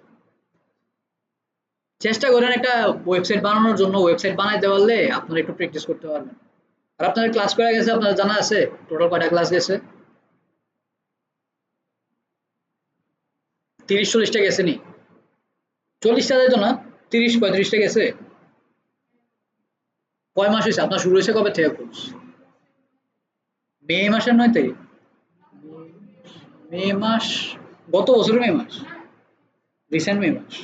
Speaker 1: চেষ্টা করেন একটা ওয়েবসাইট বানানোর জন্য, ওয়েবসাইট বানাইতে পারলে আপনারা একটু প্র্যাকটিস করতে পারবেন। আর আপনাদের ক্লাস করা গেছে, আপনার জানা আছে টোটাল কয়টা ক্লাস গেছে? 30-40টা গেছে নি? 40টা যেত না, 30-35টা গেছে। কয় মাস হয়েছে আপনার শুরু হয়েছে কবে থেকে কোর্স? মে মাসের 9 তারিখ? মে মাস, গত বছর মে মাস, রিসেন্ট মে মাস।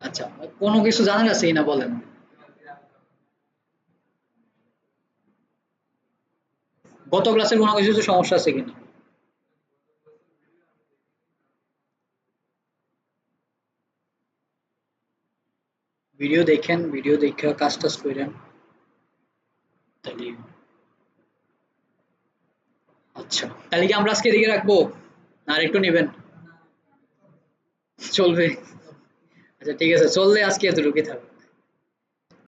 Speaker 1: আচ্ছা, কোনো কিছু জানার আছে না বলেন। গত ক্লাসের কোনো কিছু সমস্যা আছে কিনা? ভিডিও দেখেন, ভিডিও দেখে কাজ টাজ করেন তাহলে। আচ্ছা, তাহলে কি আমরা আজকে এদিকে রাখবো আর একটু নেবেন? চলবে? আচ্ছা ঠিক আছে, চললে আজকে এতটুকুই থাকবে।